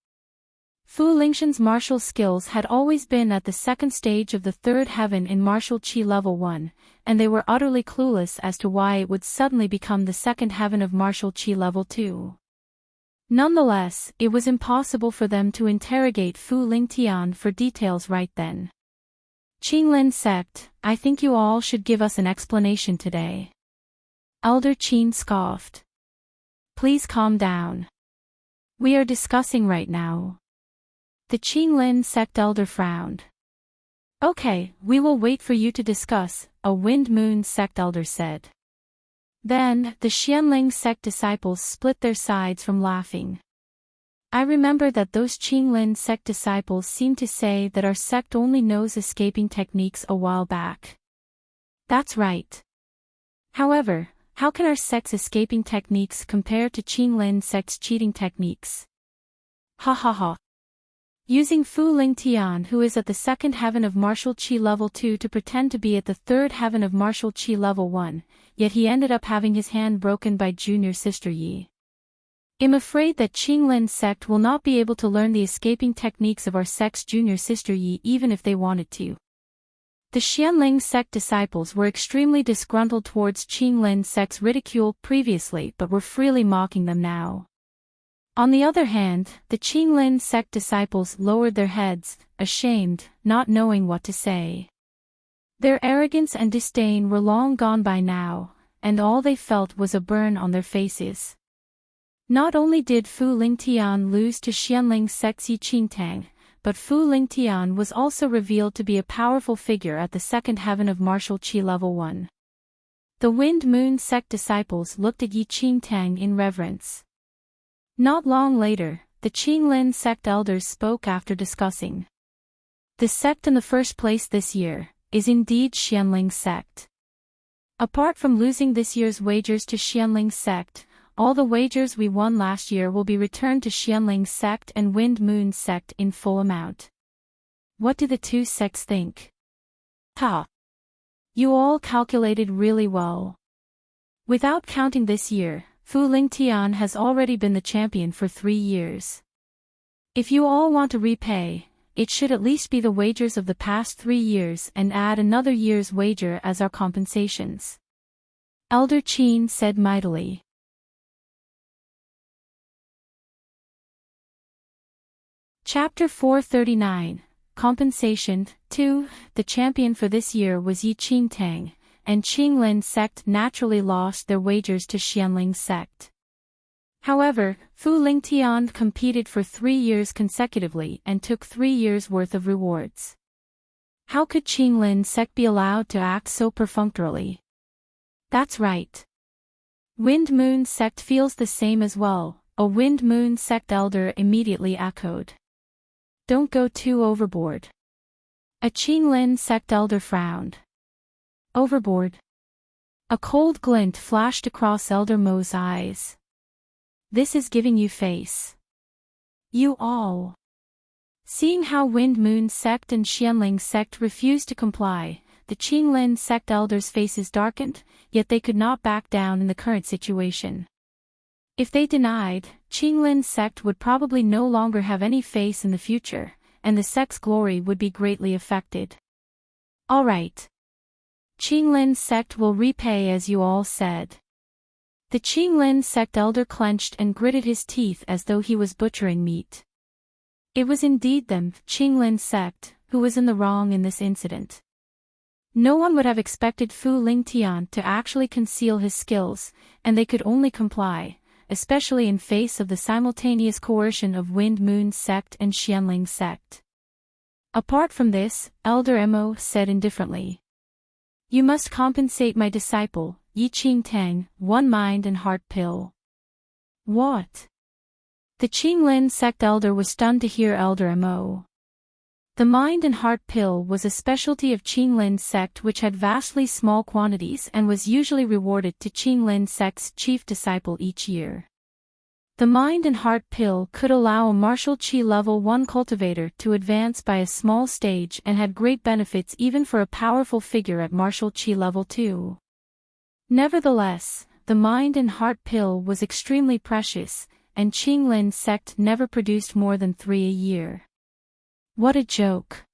Fu Lingxian's martial skills had always been at the 2nd stage of the 3rd heaven in martial qi level 1, and they were utterly clueless as to why it would suddenly become the 2nd heaven of martial qi level 2. Nonetheless, it was impossible for them to interrogate Fu Lingtian for details right then. Qinglin sect, I think you all should give us an explanation today. Elder Qin scoffed. Please calm down. We are discussing right now. The Qinglin sect elder frowned. Okay, we will wait for you to discuss, a Wind Moon sect elder said. Then, the Xianling sect disciples split their sides from laughing. I remember that those Qinglin sect disciples seemed to say that our sect only knows escaping techniques a while back. That's right. However, how can our sect's escaping techniques compare to Qinglin sect's cheating techniques? Ha ha ha. Using Fu Lingtian, who is at the 2nd heaven of martial qi level 2 to pretend to be at the 3rd heaven of martial qi level 1, yet he ended up having his hand broken by junior sister Yi. I'm afraid that Qinglin sect will not be able to learn the escaping techniques of our sect's junior sister Yi even if they wanted to. The Xianling sect disciples were extremely disgruntled towards Qinglin sect's ridicule previously but were freely mocking them now. On the other hand, the Qinglin sect disciples lowered their heads, ashamed, not knowing what to say. Their arrogance and disdain were long gone by now, and all they felt was a burn on their faces. Not only did Fu Lingtian lose to Xianling sect's Yi Qingtang, but Fu Lingtian was also revealed to be a powerful figure at the 2nd heaven of martial qi level 1. The Wind Moon sect disciples looked at Yi Qingtang in reverence. Not long later, the Qinglin sect elders spoke after discussing. The sect in the first place this year is indeed Xianling's sect. Apart from losing this year's wagers to Xianling's sect, all the wagers we won last year will be returned to Xianling's sect and Wind Moon sect in full amount. What do the 2 sects think? Ha! You all calculated really well. Without counting this year, Fu Lingtian has already been the champion for 3 years. If you all want to repay, it should at least be the wagers of the past 3 years and add another year's wager as our compensations. Elder Qin said mightily. Chapter 439, Compensation 2. The champion for this year was Yi Qingtang, and Qinglin sect naturally lost their wagers to Xianling sect. However, Fu Lingtian competed for 3 years consecutively and took 3 years' worth of rewards. How could Qinglin sect be allowed to act so perfunctorily? That's right. Wind Moon sect feels the same as well, a Wind Moon sect elder immediately echoed. Don't go too overboard. A Qinglin sect elder frowned. Overboard. A cold glint flashed across Elder Mo's eyes. This is giving you face. You all. Seeing how Wind Moon sect and Xianling sect refused to comply, the Qinglin sect elders' faces darkened, yet they could not back down in the current situation. If they denied, Qinglin's sect would probably no longer have any face in the future, and the sect's glory would be greatly affected. All right. Qinglin's sect will repay as you all said. The Qinglin sect elder clenched and gritted his teeth as though he was butchering meat. It was indeed them, Qinglin sect, who was in the wrong in this incident. No one would have expected Fu Lingtian to actually conceal his skills, and they could only comply, especially in face of the simultaneous coercion of Wind Moon sect and Xianling sect. Apart from this, Elder Mo said indifferently. You must compensate my disciple, Yi Qingtang, one mind and heart pill. What? The Qinglin sect elder was stunned to hear Elder Mo. The mind and heart pill was a specialty of Qinglin sect which had vastly small quantities and was usually rewarded to Qinglin sect's chief disciple each year. The mind and heart pill could allow a martial qi level 1 cultivator to advance by a small stage and had great benefits even for a powerful figure at martial qi level 2. Nevertheless, the mind and heart pill was extremely precious, and Qinglin sect never produced more than 3 a year. What a joke.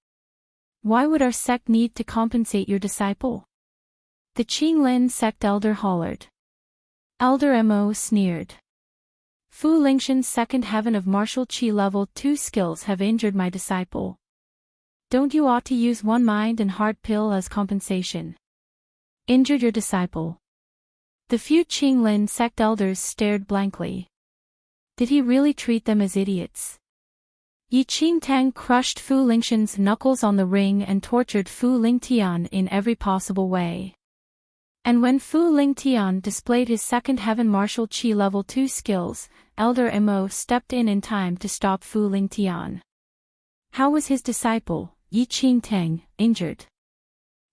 Why would our sect need to compensate your disciple? The Qinglin sect elder hollered. Elder Mo sneered. Fu Lingshan's second heaven of martial qi level 2 skills have injured my disciple. Don't you ought to use one mind and heart pill as compensation? Injured your disciple. The few Qinglin sect elders stared blankly. Did he really treat them as idiots? Yi Qingtang crushed Fu Lingshan's knuckles on the ring and tortured Fu Lingtian in every possible way. And when Fu Lingtian displayed his second heaven martial qi level 2 skills, Elder Mo stepped in time to stop Fu Lingtian. How was his disciple, Yi Qingtang, injured?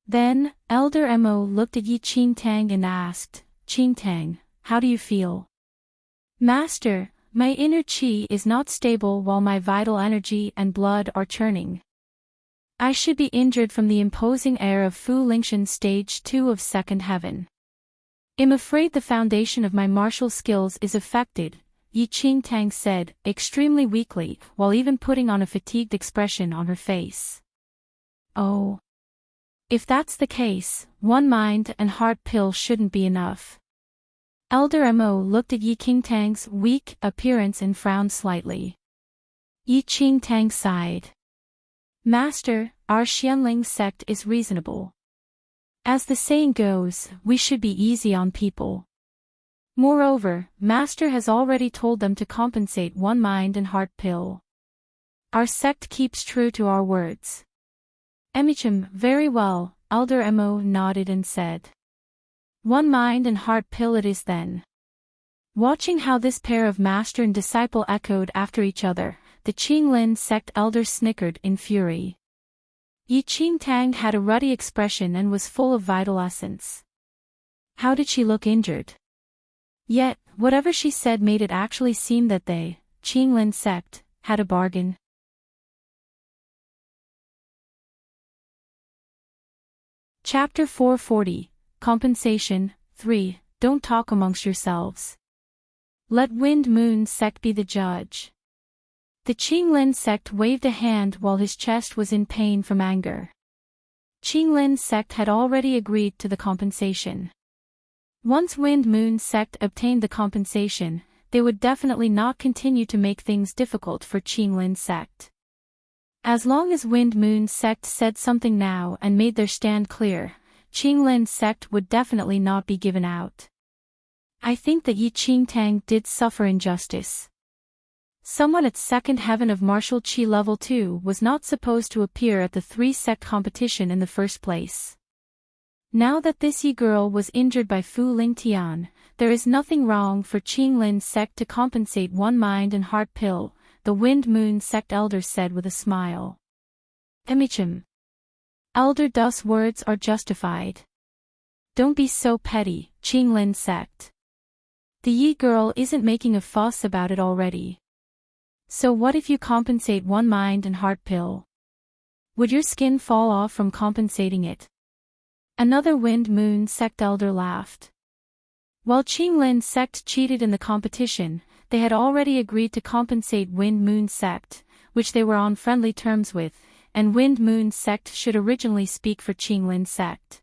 Then, Elder Mo looked at Yi Qingtang and asked, Qingtang, how do you feel? Master, my inner qi is not stable while my vital energy and blood are churning. I should be injured from the imposing air of Fu Lingshan stage 2 of second heaven. I'm afraid the foundation of my martial skills is affected, Yi Qingtang said, extremely weakly, while even putting on a fatigued expression on her face. Oh. If that's the case, one mind and heart pill shouldn't be enough. Elder Mo looked at Yi Qingtang's weak appearance and frowned slightly. Yi Qingtang sighed. Master, our Xianling sect is reasonable. As the saying goes, we should be easy on people. Moreover, Master has already told them to compensate one mind and heart pill. Our sect keeps true to our words. Emichim, very well, Elder Mo nodded and said. One mind and heart pill it is then. Watching how this pair of master and disciple echoed after each other, the Qinglin sect elder snickered in fury. Yi Qingtang had a ruddy expression and was full of vital essence. How did she look injured? Yet, whatever she said made it actually seem that they, Qinglin sect, had a bargain. Chapter 440, Compensation, 3, Don't talk amongst yourselves. Let Wind Moon sect be the judge. The Qinglin sect waved a hand while his chest was in pain from anger. Qinglin sect had already agreed to the compensation. Once Wind Moon sect obtained the compensation, they would definitely not continue to make things difficult for Qinglin sect. As long as Wind Moon sect said something now and made their stand clear, Qinglin sect would definitely not be given out. I think that Yi Qingtang did suffer injustice. Someone at second heaven of martial qi level 2 was not supposed to appear at the 3-sect competition in the first place. Now that this Yi girl was injured by Fu Lingtian, there is nothing wrong for Qinglin sect to compensate one mind and heart pill, the Wind Moon sect elder said with a smile. Emichim. Elder Dus' words are justified. Don't be so petty, Qinglin sect. The Yi girl isn't making a fuss about it already. So what if you compensate one mind and heart pill? Would your skin fall off from compensating it? Another Wind Moon sect elder laughed. While Qinglin's sect cheated in the competition, they had already agreed to compensate Wind Moon's sect, which they were on friendly terms with, and Wind Moon's sect should originally speak for Qinglin's sect.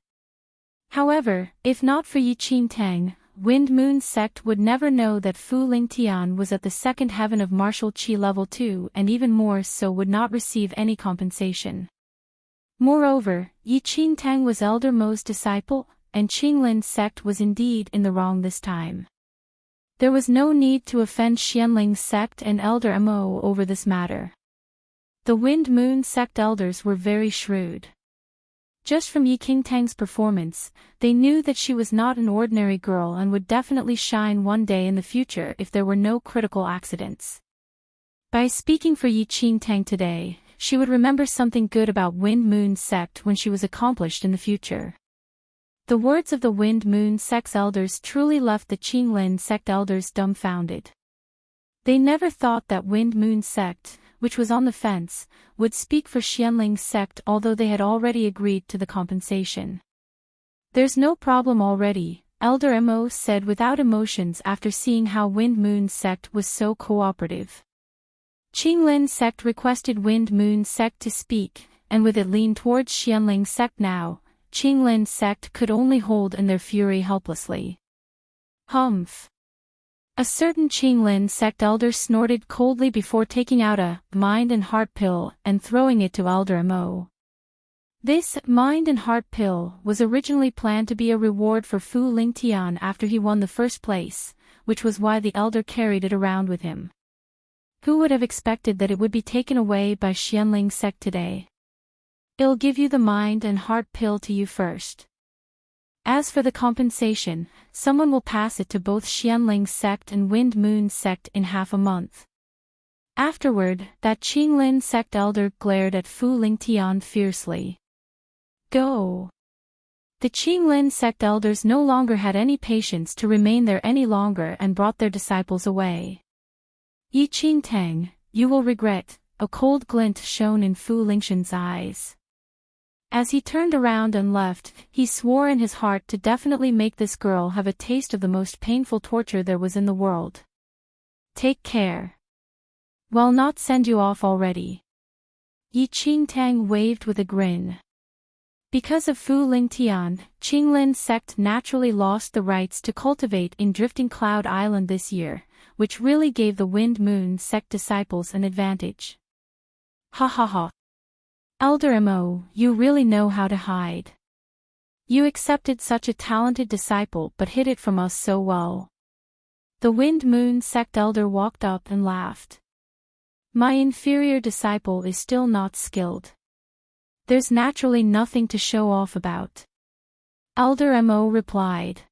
However, if not for Yi Qingtang, Wind Moon's sect would never know that Fu Lingtian was at the second heaven of martial qi level 2 and even more so would not receive any compensation. Moreover, Yi Qingtang was Elder Mo's disciple, and Qinglin's sect was indeed in the wrong this time. There was no need to offend Xianling's sect and Elder Mo over this matter. The Wind Moon sect elders were very shrewd. Just from Yi Qingtang's performance, they knew that she was not an ordinary girl and would definitely shine one day in the future if there were no critical accidents. By speaking for Yi Qingtang today, she would remember something good about Wind Moon's sect when she was accomplished in the future. The words of the Wind Moon sect's elders truly left the Qinglin sect elders dumbfounded. They never thought that Wind Moon sect, which was on the fence, would speak for Xianling's sect although they had already agreed to the compensation. "There's no problem already," Elder Mo said without emotions after seeing how Wind Moon's sect was so cooperative. Qinglin's sect requested Wind Moon's sect to speak, and with it leaned towards Xianling's sect now, Qinglin's sect could only hold in their fury helplessly. Humph. A certain Qinglin sect elder snorted coldly before taking out a mind and heart pill and throwing it to Elder Mo. This mind and heart pill was originally planned to be a reward for Fu Lingtian after he won the first place, which was why the elder carried it around with him. Who would have expected that it would be taken away by Xianling's sect today? "I'll give you the mind and heart pill to you first. As for the compensation, someone will pass it to both Xianling's sect and Wind Moon's sect in half a month." Afterward, that Qinglin sect elder glared at Fu Lingtian fiercely. "Go!" The Qinglin sect elders no longer had any patience to remain there any longer and brought their disciples away. "Yi Qingtang, you will regret," a cold glint shone in Fu Lingtian's eyes. As he turned around and left, he swore in his heart to definitely make this girl have a taste of the most painful torture there was in the world. "Take care. Well, not send you off already." Yi Qingtang waved with a grin. Because of Fu Lingtian, Qinglin's sect naturally lost the rights to cultivate in Drifting Cloud Island this year, which really gave the Wind Moon sect disciples an advantage. "Ha ha ha. Elder Mo, you really know how to hide. You accepted such a talented disciple but hid it from us so well." The Wind Moon sect elder walked up and laughed. "My inferior disciple is still not skilled. There's naturally nothing to show off about," Elder Mo replied.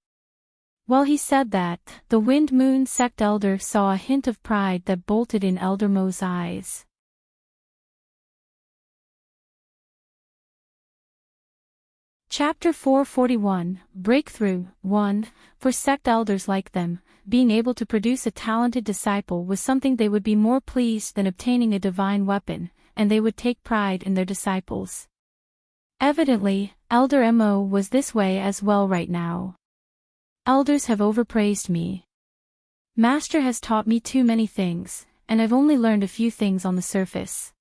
While he said that, the Wind Moon sect elder saw a hint of pride that bolted in Elder Mo's eyes. Chapter 441, Breakthrough 1. For sect elders like them, being able to produce a talented disciple was something they would be more pleased than obtaining a divine weapon, and they would take pride in their disciples. Evidently, Elder Mo was this way as well right now. "Elders have overpraised me. Master has taught me too many things, and I've only learned a few things on the surface."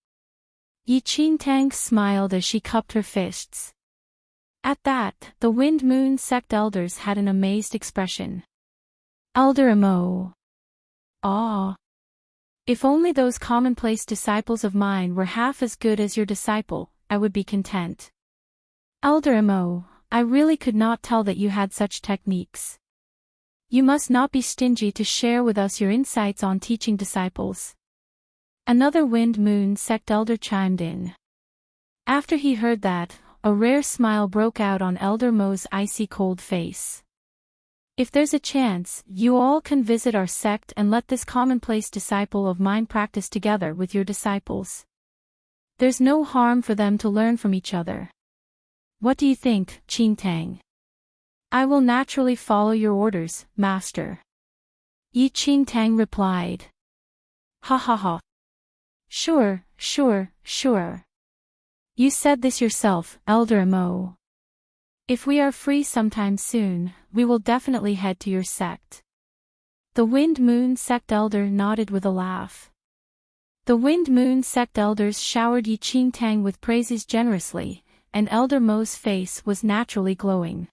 Yi Qingtang smiled as she cupped her fists. At that, the Wind Moon sect elders had an amazed expression. "Elder Mo. Ah. If only those commonplace disciples of mine were half as good as your disciple, I would be content. Elder Mo, I really could not tell that you had such techniques. You must not be stingy to share with us your insights on teaching disciples." Another Wind Moon sect elder chimed in. After he heard that, a rare smile broke out on Elder Mo's icy cold face. "If there's a chance, you all can visit our sect and let this commonplace disciple of mine practice together with your disciples. There's no harm for them to learn from each other. What do you think, Qingtang?" "I will naturally follow your orders, Master," Yi Qingtang replied. "Ha ha ha. Sure. You said this yourself, Elder Mo." If we are free sometime soon, we will definitely head to your sect. The Wind Moon Sect elder nodded with a laugh. The Wind Moon Sect elders showered Enchanting with praises generously, and Elder Mo's face was naturally glowing.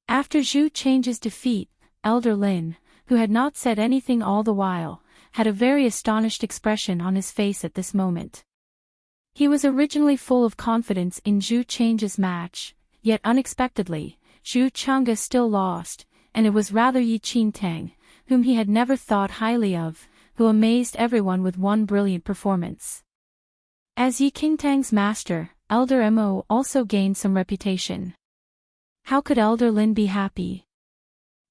After Zhu Chang's defeat, Elder Lin, who had not said anything all the while, had a very astonished expression on his face at this moment. He was originally full of confidence in Zhu Chang's match, yet unexpectedly, Zhu Chang'e still lost, and it was rather Enchanting, whom he had never thought highly of, who amazed everyone with one brilliant performance. As Enchanting's master, Elder Mo also gained some reputation. How could Elder Lin be happy?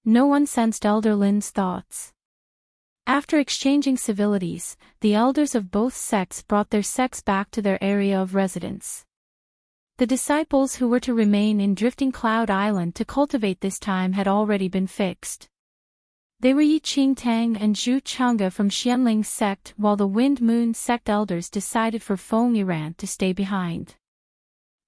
No one sensed Elder Lin's thoughts. After exchanging civilities, the elders of both sects brought their sects back to their area of residence. The disciples who were to remain in Drifting Cloud Island to cultivate this time had already been fixed. They were Enchanting and Zhu Chang'e from Xianling's sect, while the Wind Moon sect elders decided for Feng Yiran to stay behind.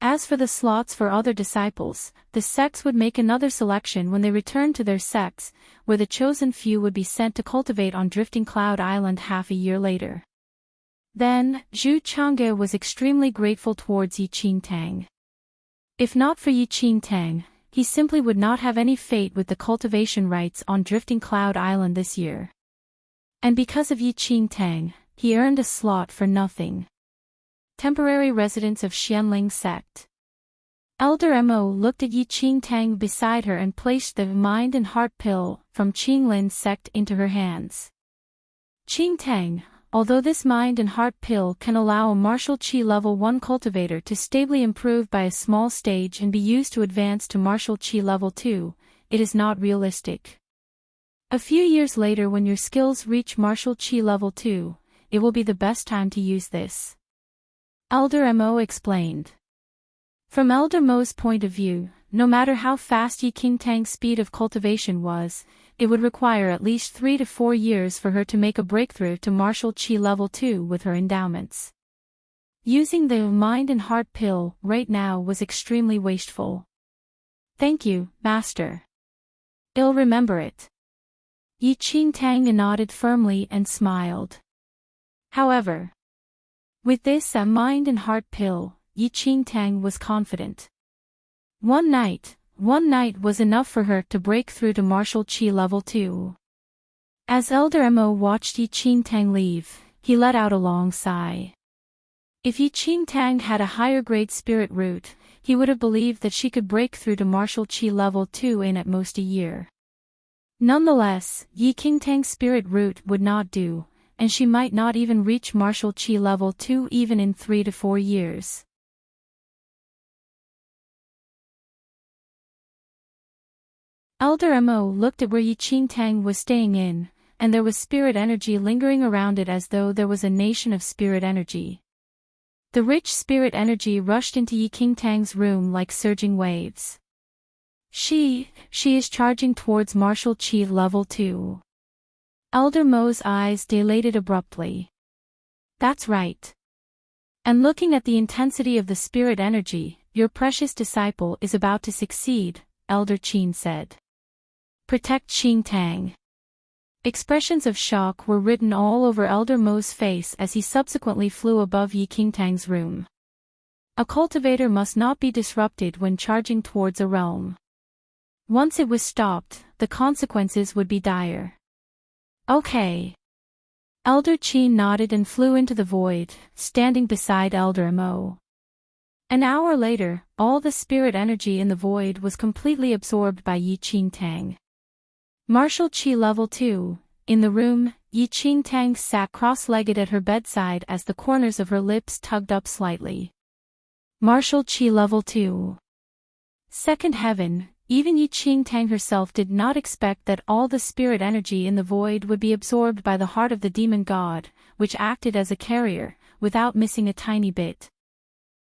As for the slots for other disciples, the sects would make another selection when they returned to their sects, where the chosen few would be sent to cultivate on Drifting Cloud Island half a year later. Then, Zhu Chang'e was extremely grateful towards Enchanting. If not for Enchanting, he simply would not have any fate with the cultivation rights on Drifting Cloud Island this year. And because of Enchanting, he earned a slot for nothing. Temporary residents of Xianling sect. Elder Mo looked at Enchanting beside her and placed the Mind and Heart pill from Qinglin's sect into her hands. Enchanting, although this Mind and Heart pill can allow a martial Qi level 1 cultivator to stably improve by a small stage and be used to advance to martial Qi level 2, it is not realistic. A few years later, when your skills reach martial Qi level 2, it will be the best time to use this. Elder Mo explained. From Elder Mo's point of view, no matter how fast Enchanting's speed of cultivation was, it would require at least 3 to 4 years for her to make a breakthrough to martial Qi level 2 with her endowments. Using the Mind and Heart pill right now was extremely wasteful. Thank you, Master. I'll remember it. Enchanting nodded firmly and smiled. However, with this Mind and Heart pill, Enchanting was confident. One night was enough for her to break through to martial Qi level 2. As Elder Mo watched Enchanting leave, he let out a long sigh. If Enchanting had a higher grade spirit root, he would have believed that she could break through to martial Qi level 2 in at most a year. Nonetheless, Enchanting's spirit root would not do, and she might not even reach martial Qi level 2 even in 3 to 4 years. Elder Mo looked at where Enchanting was staying in, and there was spirit energy lingering around it as though there was a nation of spirit energy. The rich spirit energy rushed into Enchanting's room like surging waves. She is charging towards martial Qi level 2. Elder Mo's eyes dilated abruptly. That's right. And looking at the intensity of the spirit energy, your precious disciple is about to succeed, Elder Qin said. Protect Enchanting. Expressions of shock were written all over Elder Mo's face as he subsequently flew above Enchanting's room. A cultivator must not be disrupted when charging towards a realm. Once it was stopped, the consequences would be dire. Okay. Elder Qin nodded and flew into the void, standing beside Elder Mo. An hour later, all the spirit energy in the void was completely absorbed by Enchanting. Martial Qi level 2. In the room, Enchanting sat cross-legged at her bedside as the corners of her lips tugged up slightly. Martial Qi level 2. Second heaven. Even Enchanting herself did not expect that all the spirit energy in the void would be absorbed by the heart of the demon god, which acted as a carrier, without missing a tiny bit.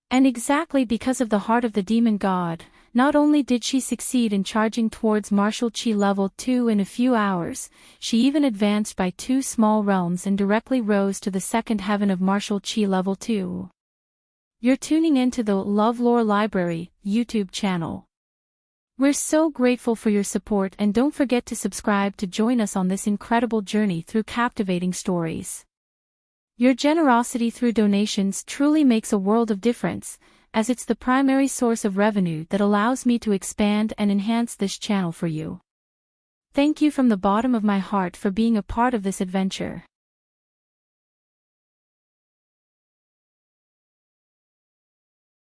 And exactly because of the heart of the demon god, not only did she succeed in charging towards martial Qi level 2 in a few hours, she even advanced by 2 small realms and directly rose to the second heaven of martial Qi level 2. You're tuning into the LoveLore Library YouTube channel. We're so grateful for your support, and don't forget to subscribe to join us on this incredible journey through captivating stories. Your generosity through donations truly makes a world of difference, as it's the primary source of revenue that allows me to expand and enhance this channel for you. Thank you from the bottom of my heart for being a part of this adventure.